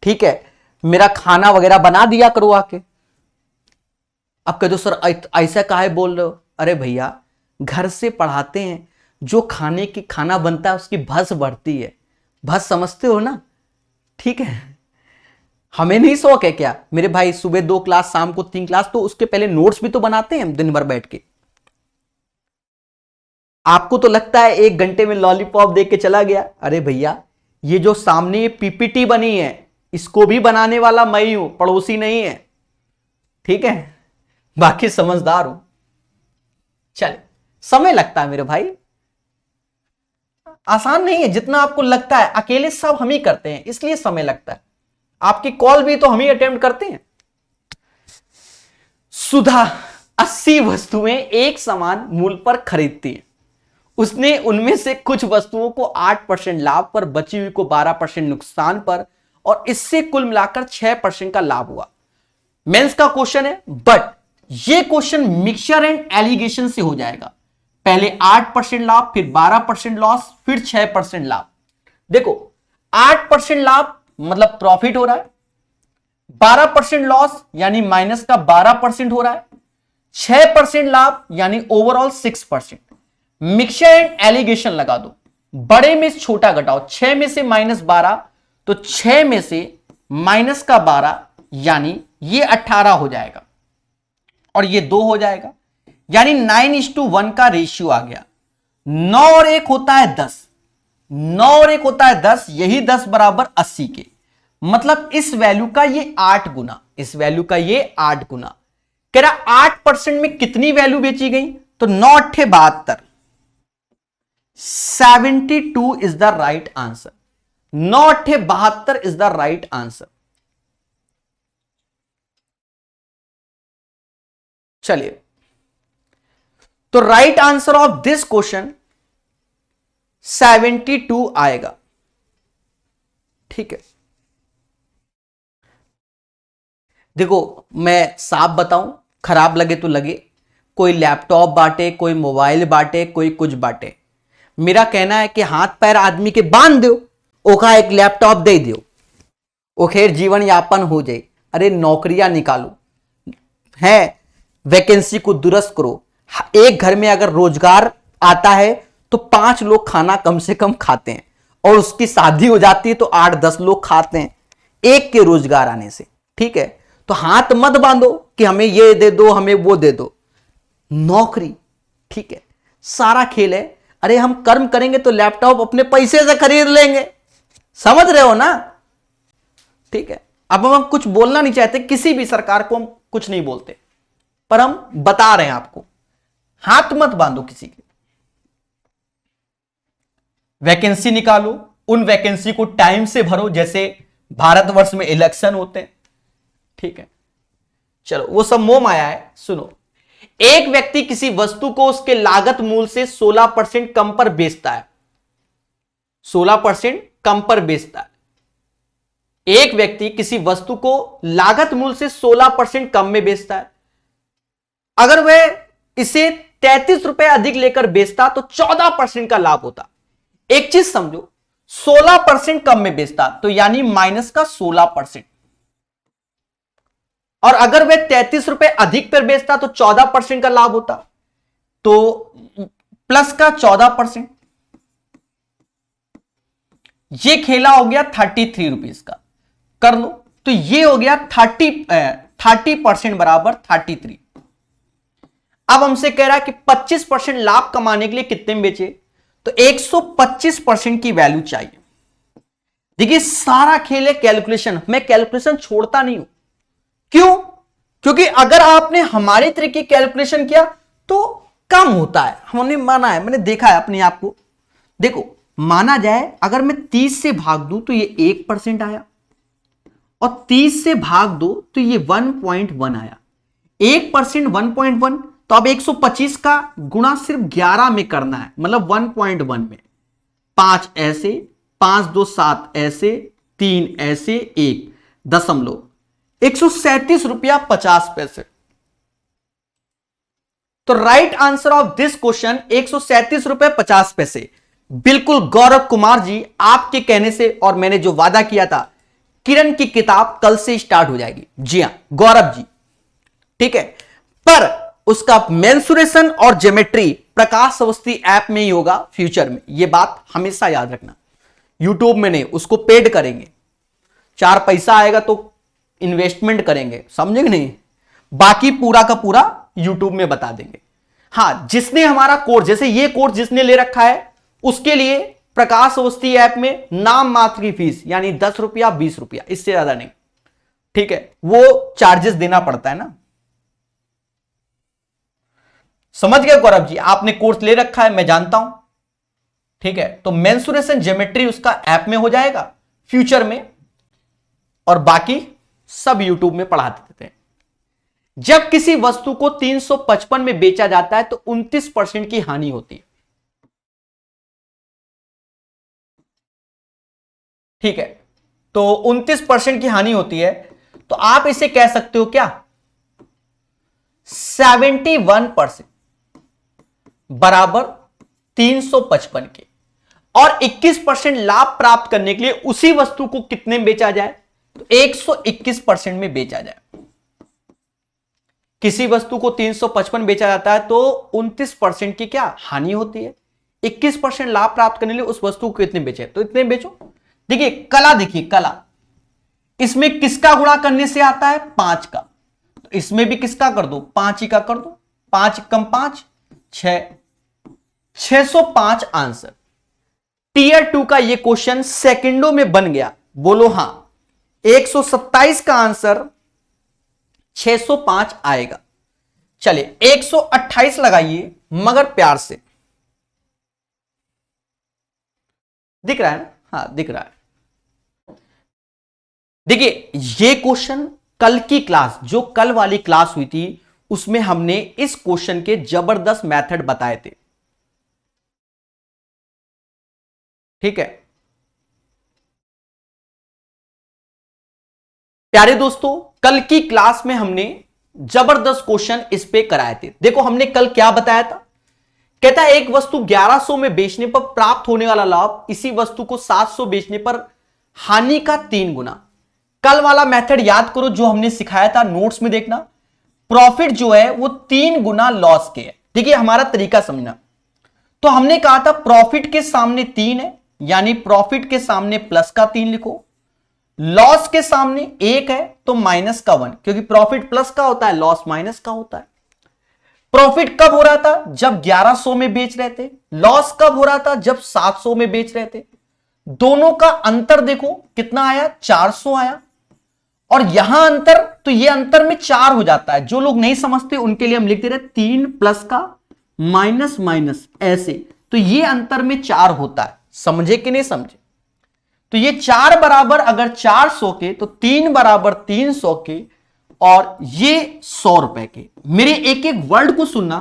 ठीक है, मेरा खाना वगैरह बना दिया करो आके। अब कह दो सर ऐसा काहे बोल रहे हो? अरे भैया घर से पढ़ाते हैं, जो खाने की खाना बनता है उसकी भस बढ़ती है, भस समझते हो ना, ठीक है। हमें नहीं शौक है क्या? मेरे भाई सुबह 2 क्लास, शाम को 3 क्लास, तो उसके पहले नोट्स भी तो बनाते हैं हम दिन भर बैठ के। आपको तो लगता है 1 घंटे में लॉलीपॉप देख के चला गया। अरे भैया ये जो सामने ये पीपीटी बनी है, इसको भी बनाने वाला मैं ही हूं, पड़ोसी नहीं है, ठीक है। बाकी समझदार हूं। चले, समय लगता है मेरे भाई, आसान नहीं है जितना आपको लगता है। अकेले सब हम ही करते हैं इसलिए समय लगता है। आपकी कॉल भी तो हम ही अटेम्प्ट करते हैं। सुधा 80 वस्तुएं एक समान मूल्य पर खरीदती है। उसने उनमें से कुछ वस्तुओं को 8% लाभ पर, बची हुई को 12% नुकसान पर, और इससे कुल मिलाकर 6% का लाभ हुआ। मेंस का क्वेश्चन है, बट ये क्वेश्चन मिक्सचर एंड एलिगेशन से हो जाएगा। पहले 8% लाभ, फिर 12% लॉस, फिर 6% लाभ। देखो 8% लाभ मतलब प्रॉफिट हो रहा है, 12% लॉस यानी माइनस का 12% हो रहा है, 6% लाभ यानी ओवरऑल 6%। मिक्सचर एंड एलिगेशन लगा दो, बड़े में से छोटा घटाओ, 6 में से -12 तो 6 में से माइनस का 12 यानी ये 18 हो जाएगा और ये 2 हो जाएगा, यानी 9:1 का रेशियो आ गया। 9 और 1 होता है 10, 9 और 1 होता है 10, यही 10 बराबर 80 के, मतलब इस वैल्यू का ये 8 गुना, इस वैल्यू का ये 8 गुना। कह रहा 8% में कितनी वैल्यू बेची गई, तो 9 8 72, 72 is the right answer. 9 8 72 is the right answer. चलिए, तो right answer of this question 72 आएगा, ठीक है। देखो मैं साफ बताऊं, खराब लगे तो लगे, कोई लैपटॉप बांटे, कोई मोबाइल बांटे, कोई कुछ बांटे। मेरा कहना है कि हाथ पैर आदमी के बांध दो, ओखा एक लैपटॉप दे दो, ओखेर जीवन यापन हो जाए। अरे नौकरियां निकालो, है वैकेंसी को दुरुस्त करो। एक घर में अगर रोजगार आता है तो 5 लोग खाना कम से कम खाते हैं, और उसकी शादी हो जाती है तो 8-10 लोग खाते हैं एक के रोजगार आने से, ठीक है। तो हाथ मत बांधो कि हमें ये दे दो, हमें वो दे दो। नौकरी, ठीक है, सारा खेल है। अरे हम कर्म करेंगे तो लैपटॉप अपने पैसे से खरीद लेंगे, समझ रहे हो ना, ठीक है। अब हम कुछ बोलना नहीं चाहते, किसी भी सरकार को हम कुछ नहीं बोलते, पर हम बता रहे हैं आपको, हाथ मत बांधो किसी के। वैकेंसी निकालो, उन वैकेंसी को टाइम से भरो, जैसे भारतवर्ष में इलेक्शन होते हैं, ठीक है। चलो वो सब मोह माया है। सुनो, एक व्यक्ति किसी वस्तु को उसके लागत मूल्य से 16% कम पर बेचता है, 16% कम पर बेचता है। एक व्यक्ति किसी वस्तु को लागत मूल्य से 16% कम में बेचता है। अगर वह इसे 33 रुपए अधिक लेकर बेचता तो 14% का लाभ होता। एक चीज समझो, 16% कम में बेचता तो यानी माइनस का 16%, और अगर वह 33 रुपए अधिक पर बेचता तो 14% का लाभ होता। तो प्लस का 14%, ये खेला हो गया 33 रुपीज का, कर लो। तो ये हो गया 30% बराबर 33। अब हमसे कह रहा है कि 25% लाभ कमाने के लिए कितने में बेचे, तो 125% की वैल्यू चाहिए। देखिए सारा खेल है कैलकुलेशन, मैं कैलकुलेशन छोड़ता नहीं हूं। क्यों? क्योंकि अगर आपने हमारे तरीके कैलकुलेशन किया तो कम होता है, हमने माना है, मैंने देखा है अपने आप को। देखो माना जाए अगर मैं 30 से भाग दूं तो ये 1% आया, और 30 से भाग दो तो ये 1.1 आया। 1% 1.1, तो अब 125 का गुणा सिर्फ 11 में करना है, मतलब 1.1 में। 5 ऐसे, 5 2 7 ऐसे, 3 ऐसे, 1 दशमलव, 137 रुपया 50 पैसे। तो right answer of this question 137 रुपए 50 पैसे। बिल्कुल गौरव कुमार जी, आपके कहने से और मैंने जो वादा किया था, किरण की किताब कल से स्टार्ट हो जाएगी। जी हां गौरव जी, ठीक है, पर उसका मेंसुरेशन और ज्योमेट्री प्रकाश अवस्थी ऐप में ही होगा फ्यूचर में, यह बात हमेशा याद रखना। यूट्यूब में नहीं, उसको पेड करेंगे, 4 पैसा आएगा तो इन्वेस्टमेंट करेंगे, समझे कि नहीं? बाकी पूरा का पूरा यूट्यूब में बता देंगे। हां, जिसने हमारा कोर्स, जैसे ये कोर्स जिसने ले रखा है, उसके लिए प्रकाश अवस्थी ऐप में नाम मात्र की फीस, यानी 10 रुपया 20 रुपया, इससे ज्यादा नहीं, ठीक है, वो चार्जेस देना पड़ता है ना। समझ गए गौरव जी, आपने कोर्स ले रखा है, मैं जानता हूं, ठीक है। तो मेंसुरेशन ज्योमेट्री उसका ऐप में हो जाएगा फ्यूचर में, और बाकी सब यूट्यूब में पढ़ा देते हैं। जब किसी वस्तु को 355 में बेचा जाता है तो 29% की हानि होती है, ठीक है। तो 29% की हानि होती है, तो आप इसे कह सकते हो क्या, 71% बराबर 355 के, और 21% लाभ प्राप्त करने के लिए उसी वस्तु को कितने में बेचा जाए, तो 121% में बेचा जाए। किसी वस्तु को 355 बेचा जाता है तो 29% की क्या हानि होती है, 21% लाभ प्राप्त करने के लिए उस वस्तु को कितने बेचे, तो इतने बेचो। देखिए कला, देखिए कला, इसमें किसका गुणा करने से आता है, 5 का, तो इसमें भी किसका कर दो, 5 ही का कर दो, 5 कम 5 6, 605 आंसर। टीयर 2 का ये क्वेश्चन सेकंडों में बन गया, बोलो हां। 127 का आंसर 605 आएगा। चलिए 128 लगाइए मगर प्यार से, दिख रहा है ना, हाँ दिख रहा है। देखिए ये क्वेश्चन कल की क्लास, जो कल वाली क्लास हुई थी, उसमें हमने इस क्वेश्चन के जबरदस्त मेथड बताए थे, ठीक है प्यारे दोस्तों। कल की क्लास में हमने जबरदस्त क्वेश्चन इस पे कराए थे। देखो हमने कल क्या बताया था, कहता है एक वस्तु 1100 में बेचने पर प्राप्त होने वाला लाभ इसी वस्तु को 700 बेचने पर हानि का 3 गुना। कल वाला मेथड याद करो जो हमने सिखाया था, नोट्स में देखना। प्रॉफिट जो है वो 3 गुना लॉस के है, ठीक है, हमारा तरीका समझना। तो हमने कहा था प्रॉफिट के सामने 3 है, यानी प्रॉफिट के सामने प्लस का 3 लिखो, लॉस के सामने 1 है तो माइनस का 1, क्योंकि प्रॉफिट प्लस का होता है, लॉस माइनस का होता है। प्रॉफिट कब हो रहा था, जब 1100 में बेच रहे थे, लॉस कब हो रहा था, जब 700 में बेच रहे थे। दोनों का अंतर देखो कितना आया, 400 आया, और यहां अंतर, तो ये अंतर में 4 हो जाता है। जो लोग नहीं समझते उनके लिए हम लिख दे रहे 3 प्लस का माइनस माइनस ऐसे, तो ये अंतर में 4 होता है, समझे कि नहीं समझे। तो ये 4 बराबर अगर 400 के, तो 3 बराबर 300 के, और ये 100 रुपए के। मेरे एक एक वर्ड को सुनना,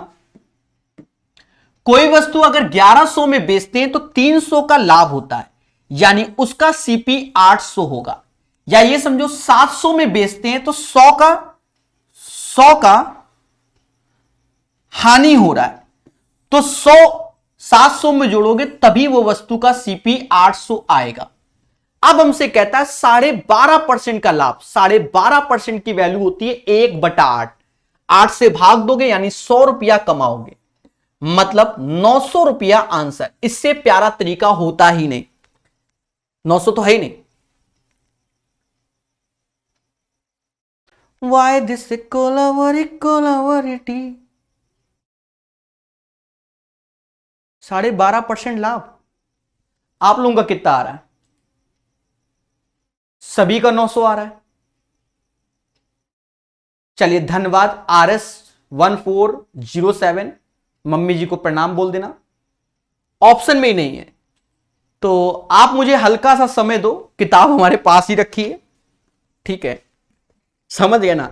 कोई वस्तु अगर 1100 में बेचते हैं तो 300 का लाभ होता है, यानी उसका सीपी 800 होगा। या ये समझो 700 में बेचते हैं तो 100 का हानि हो रहा है, तो 100 700 में जोड़ोगे तभी वो वस्तु का सीपी 800 आएगा। अब हमसे कहता है 12.5% का लाभ, 12.5% की वैल्यू होती है 1/8, 8 से भाग दोगे यानी 100 रुपया कमाओगे, मतलब 900 रुपया आंसर। इससे प्यारा तरीका होता ही नहीं, 900 तो है ही नहीं। वाई दिस इक्वलिटी 12.5% लाभ। आप लोगों का कितना आ रहा है? सभी का 900 आ रहा है। चलिए धन्यवाद RS1407, मम्मी जी को प्रणाम बोल देना। ऑप्शन में ही नहीं है तो आप मुझे हल्का सा समय दो, किताब हमारे पास ही रखी है, ठीक है, समझ गए ना।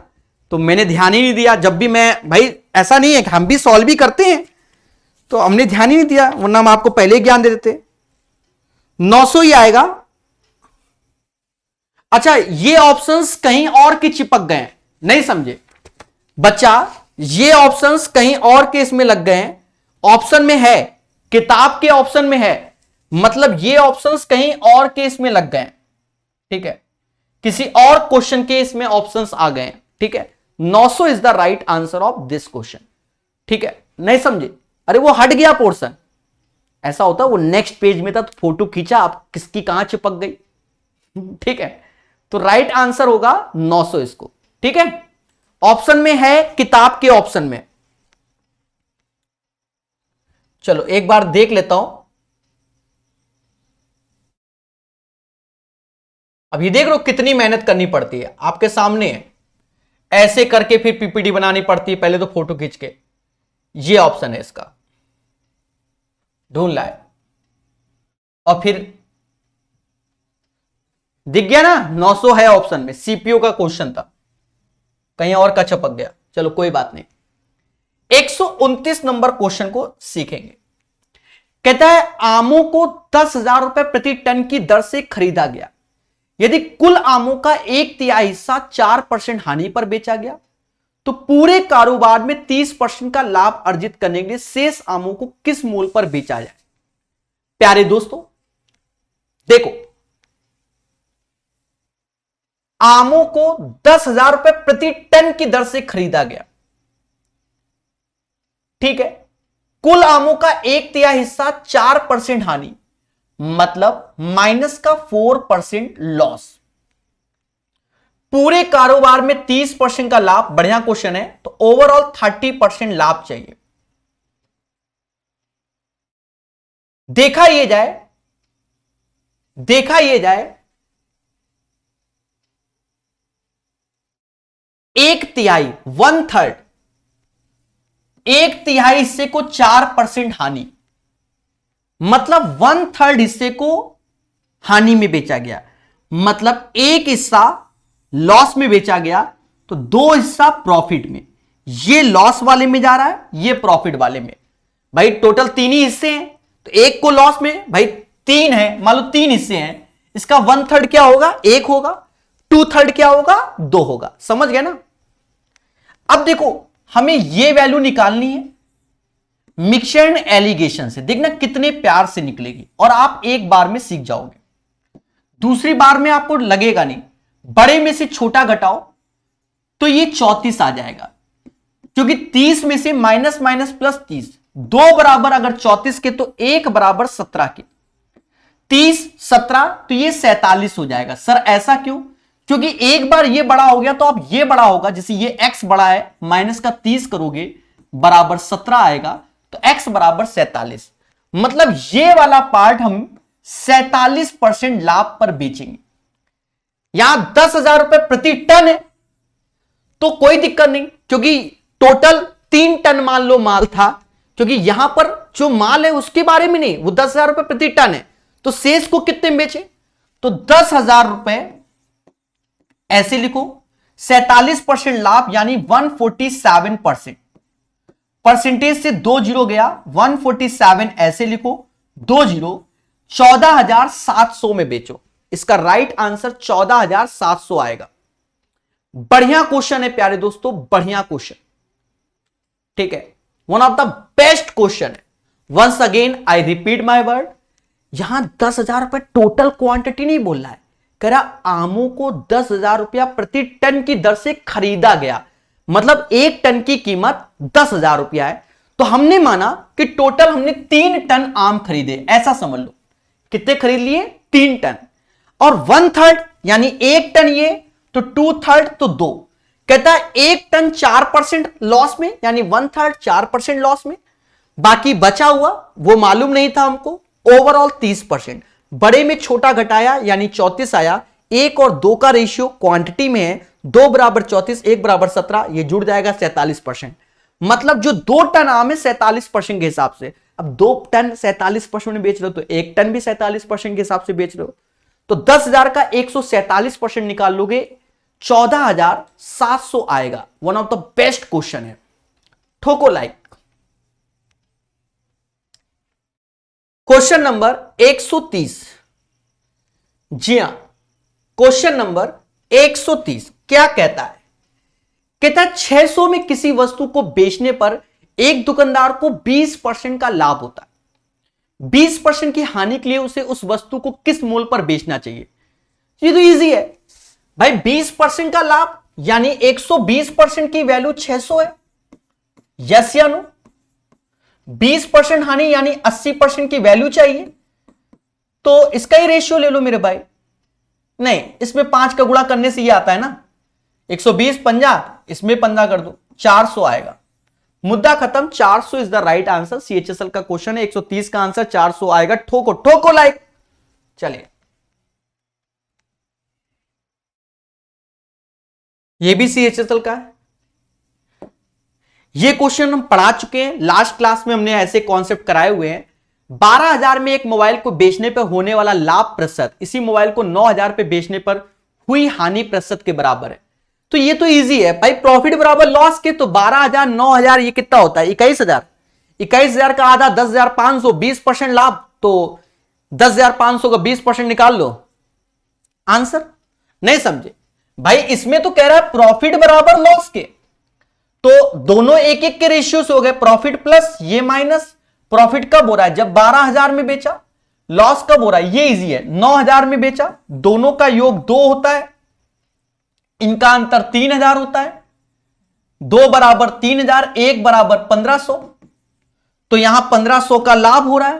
तो मैंने ध्यान ही नहीं दिया, जब भी मैं, भाई ऐसा नहीं है कि हम भी सॉल्व भी करते हैं, तो हमने ध्यान ही नहीं दिया, वरना हम आपको पहले ही ज्ञान दे देते। 900 ही आएगा। अच्छा, ये ऑप्शंस कहीं और के चिपक गए, नहीं समझे बच्चा, ये ऑप्शंस कहीं और के इसमें लग गए हैं। ऑप्शन में है, किताब के ऑप्शन में है, मतलब ये ऑप्शंस कहीं और के इसमें लग गए, ठीक है, किसी और क्वेश्चन के इसमें ऑप्शंस आ गए, ठीक है। 900 is the right answer of this question, ठीक है, नहीं समझे। अरे वो हट गया पोर्शन, ऐसा होता, वो नेक्स्ट पेज में था तो फोटो खींचा, आप किसकी कहां चिपक गई, ठीक है। तो राइट आंसर होगा 900 इसको, ठीक है। ऑप्शन में है, किताब के ऑप्शन में। चलो एक बार देख लेता हूं। अभी देख लो कितनी मेहनत करनी पड़ती है, आपके सामने है, ऐसे करके फिर पीपीटी बनानी पड़ती है, पहले तो फोटो खींच के। ये ऑप्शन है इसका, ढूंढ लाए, और फिर दिख गया ना 900 है ऑप्शन में। सीपीयू का क्वेश्चन था, कहीं और का छपक गया, चलो कोई बात नहीं। 129 नंबर क्वेश्चन को सीखेंगे। कहता है आमों को 10,000 रुपए प्रति टन की दर से खरीदा गया, यदि कुल आमों का 1/3 हिस्सा 4% हानि पर बेचा गया तो पूरे कारोबार में 30% का लाभ अर्जित करने के लिए शेष आमों को किस मूल्य पर बेचा जाए। प्यारे दोस्तों देखो, आमों को 10,000 रुपए प्रति टन की दर से खरीदा गया, ठीक है, कुल आमों का 1/3 हिस्सा 4% हानि, मतलब माइनस का 4% लॉस, पूरे कारोबार में 30% का लाभ। बढ़िया क्वेश्चन है, तो ओवरऑल 30% लाभ चाहिए। देखा ये जाए 1/3, 1/3, 1/3 हिस्से को 4% हानि, मतलब 1/3 हिस्से को हानि में बेचा गया, मतलब एक हिस्सा लॉस में बेचा गया, तो 2 हिस्सा प्रॉफिट में। ये लॉस वाले में जा रहा है, ये प्रॉफिट वाले में। भाई टोटल 3 ही हिस्से हैं, तो एक को लॉस में, भाई 3 है, मान लो 3 हिस्से हैं, इसका 1/3 क्या होगा, 1 होगा, 2/3 क्या होगा, 2 होगा। समझ गए ना। अब देखो हमें ये वैल्यू निकालनी है मिक्सचर एंड एलिगेशन से, देखना कितने प्यार से निकलेगी, और आप एक बार में सीख जाओगे, दूसरी बार में आपको लगेगा नहीं। बड़े में से छोटा घटाओ तो ये 34 आ जाएगा, क्योंकि 30 में से माइनस माइनस प्लस 30, 2 बराबर अगर 34 के तो 1 बराबर 17 के, 30 17 तो ये 47 हो जाएगा। सर ऐसा क्यों? क्योंकि एक बार ये बड़ा हो गया तो अब ये बड़ा होगा, जैसे ये x बड़ा है, माइनस का 30 करोगे बराबर 17 आएगा, तो x बराबर 47, मतलब ये वाला पार्ट हम 47% लाभ पर बेचेंगे। यहां 10,000 रुपए प्रति टन है तो कोई दिक्कत नहीं, क्योंकि टोटल 3 टन मान लो माल था, क्योंकि यहां पर जो माल है उसके बारे में नहीं, वो 10,000 रुपए प्रति टन है, तो शेष को कितने में बेचे, तो 10,000 रुपए ऐसे लिखो, 47% लाभ यानी 147%, परसेंटेज से 2 जीरो गया, 147 ऐसे लिखो, 2 जीरो, 14,700 में बेचो। इसका राइट आंसर 14,700 आएगा। बढ़िया क्वेश्चन है प्यारे दोस्तों, बढ़िया क्वेश्चन, ठीक है, one of the best question है। Once again I repeat my word, यहां 10,000 रुपए टोटल क्वांटिटी नहीं बोल रहा है, कह रहा आमों को 10,000 रुपया प्रति टन की दर से खरीदा गया, मतलब 1 टन की कीमत 10,000 रुपया है, तो हमने माना कि टोटल हमने 3 टन आम खरीदे, ऐसा समझ लो। कितने खरीद लिए? 3 टन। और 1/3 यानी 1 टन ये, तो 2/3 तो 2। कहता है 1 टन 4% लॉस में, यानी 1/3 4% लॉस में, बाकी बचा हुआ वो मालूम नहीं था हमको, ओवरऑल 30%। बड़े में छोटा घटाया यानी 34 आया। 1 और 2 का रेशियो क्वांटिटी में है, 2 बराबर 34, 1 बराबर 17, ये जुड़ जाएगा 47%। मतलब जो 2 टन आम है 47% के हिसाब से। अब 2 टन 47% में बेच रहे हो तो 1 टन भी 47% के हिसाब से बेच रहे हो, तो 10,000 का 147% निकाल लोगे, 14,700 आएगा। One of the best question है, ठोको लाइक। Question number 130। जी हां, क्वेश्चन नंबर 130 क्या कहता है? कहता है 600 में किसी वस्तु को बेचने पर एक दुकानदार को 20% का लाभ होता है। 20% की हानि के लिए उसे उस वस्तु को किस मूल्य पर बेचना चाहिए? ये तो इजी है भाई, 20% का लाभ यानी 120% की वैल्यू 600 है, यस या नो? 20% हानि यानी 80% की वैल्यू चाहिए, तो इसका ही रेशियो ले लो मेरे भाई। नहीं, इसमें 5 का गुणा करने से ये आता है ना, 120 50, इसमें 15 कर दो, 400 आएगा। मुद्दा खत्म, 400 is the right answer. CHSL का क्वेश्चन है, 130 का आंसर 400 आएगा। ठोको ठोको लाइक। चलिए, ये भी सीएचएसएल का है। ये क्वेश्चन हम पढ़ा चुके हैं, लास्ट क्लास में हमने ऐसे कॉन्सेप्ट कराए हुए हैं। 12,000 में एक मोबाइल को बेचने पर होने वाला लाभ प्रतिशत इसी मोबाइल को 9,000 पे बेचने पर हुई हानि प्रतिशत के बराबर है। तो ये तो इजी है भाई, प्रॉफिट बराबर लॉस के, तो 12,000 9,000 ये कितना होता है? 21,000। 21,000 का आधा 10,500, 20% लाभ, तो 10,500 का 20% निकाल लो, आंसर। नहीं समझे भाई, इसमें तो कह रहा है प्रॉफिट बराबर लॉस के, तो दोनों एक एक के रेशियो से हो गए, प्रॉफिट प्लस ये माइनस। प्रॉफिट कब हो रहा है? जब 12,000 में बेचा। लॉस कब हो रहा है? ये इजी है, 9,000 में बेचा, दोनों का योग 2 होता है, इनका अंतर 3,000 होता है। 2 बराबर 3,000, 1 बराबर 1,500, तो यहां 1,500 का लाभ हो रहा है,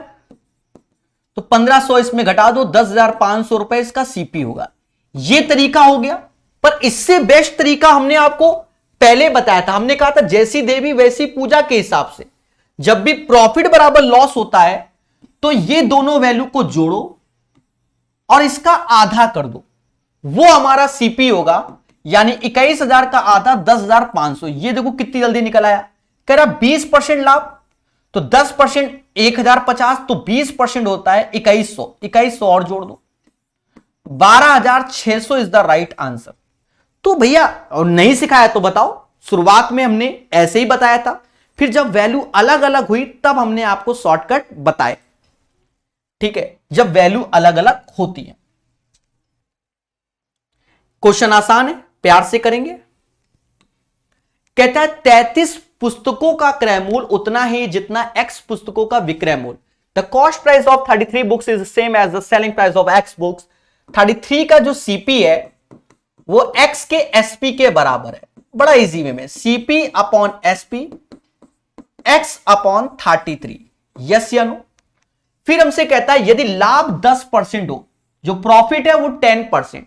तो 1,500 इसमें घटा दो, 10,500 रुपए इसका सीपी होगा। यह तरीका हो गया। पर इससे बेस्ट तरीका हमने आपको पहले बताया था। हमने कहा था जैसी देवी वैसी पूजा के हिसाब से जब भी प्रॉफिट बराबर लॉस होता है तो ये दोनों वैल्यू को जोड़ो और इसका आधा कर दो, वो हमारा सीपी होगा। यानी 21,000 का आधा 10,500। ये देखो कितनी जल्दी निकल आया। कह रहा 20% लाभ, तो 10% 1,050, तो 20% होता है 2,100। 2,100 और जोड़ दो, 12,600 इज द राइट आंसर। तो भैया, और नहीं सिखाया तो बताओ, शुरुआत में हमने ऐसे ही बताया था, फिर जब वैल्यू अलग अलग हुई तब हमने आपको शॉर्टकट बताए। ठीक है, जब वैल्यू अलग अलग होती है। क्वेश्चन आसान है, प्यार से करेंगे। कहता है 33 पुस्तकों का क्रय मूल्य उतना ही जितना x पुस्तकों का विक्रय मूल्य। The cost price of 33 books is same as the selling price of x books. 33 का जो सीपी है वो x के एसपी के बराबर है। बड़ा इजी वे में, CP upon SP x upon 33, yes या नो? फिर हमसे कहता है यदि लाभ 10% हो, जो प्रॉफिट है वो 10%।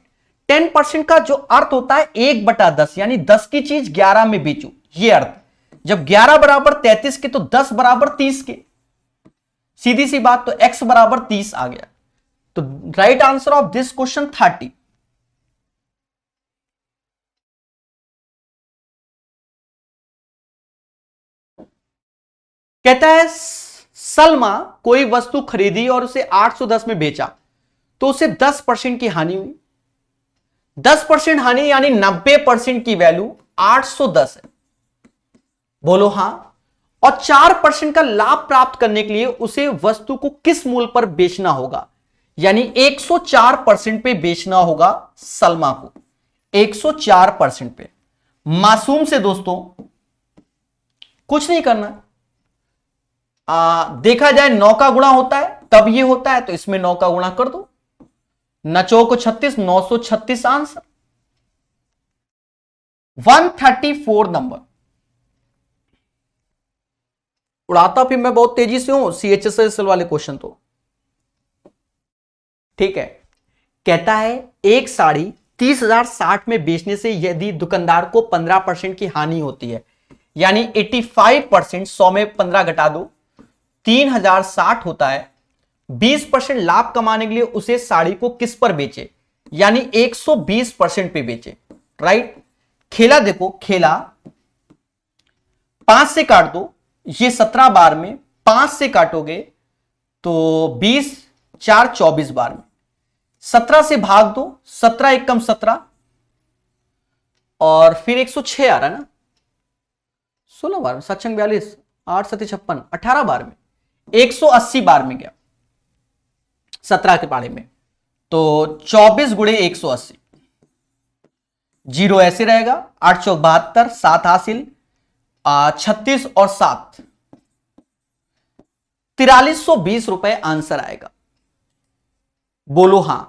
10% का जो अर्थ होता है 1/10, यानी 10 की चीज 11 में बेचू, ये अर्थ। जब 11 बराबर 33 के तो 10 बराबर 30 के, सीधी सी बात। तो x बराबर 30 आ गया। तो right answer of this question 30। कहता है सलमा कोई वस्तु खरीदी और उसे 810 में बेचा, तो उसे 10% की हानि हुई। 10% हानि यानी 90% की वैल्यू 810 है, बोलो हां। और 4% का लाभ प्राप्त करने के लिए उसे वस्तु को किस मूल्य पर बेचना होगा? यानी 104% पे बेचना होगा सलमा को, 104% पे। मासूम से दोस्तों कुछ नहीं करना। देखा जाए 9 का गुणा होता है तब ये होता है, तो इसमें 9 का गुणा कर दो, नचो को 36, 936 आंसर। 134 नंबर। उड़ाता फिर मैं बहुत तेजी से हूं CHSL वाले क्वेश्चन तो। ठीक है, कहता है एक साड़ी 30,060 में बेचने से यदि दुकानदार को 15% की हानि होती है, यानी 85%, 100 में 15 घटा दो, 3,060 होता है, 20% लाभ कमाने के लिए उसे साड़ी को किस पर बेचे, यानी 120% पे बेचे। राइट, खेला देखो, खेला 5 से काट दो, ये 17 बार में 5 से काटोगे तो 20, 4 24 बार में, 17 से भाग दो, 17 एकम 17 और फिर 106 आ रहा है ना, 16 बार में, 7 42, 8 7 56, 18 बार में, 180 बार में गया 17 के पारे में, तो 24 गुणे 180, जीरो ऐसे रहेगा, 8 चौक 72, 7 हासिल, 36 और 7, 4320 रुपए आंसर आएगा। बोलो हां।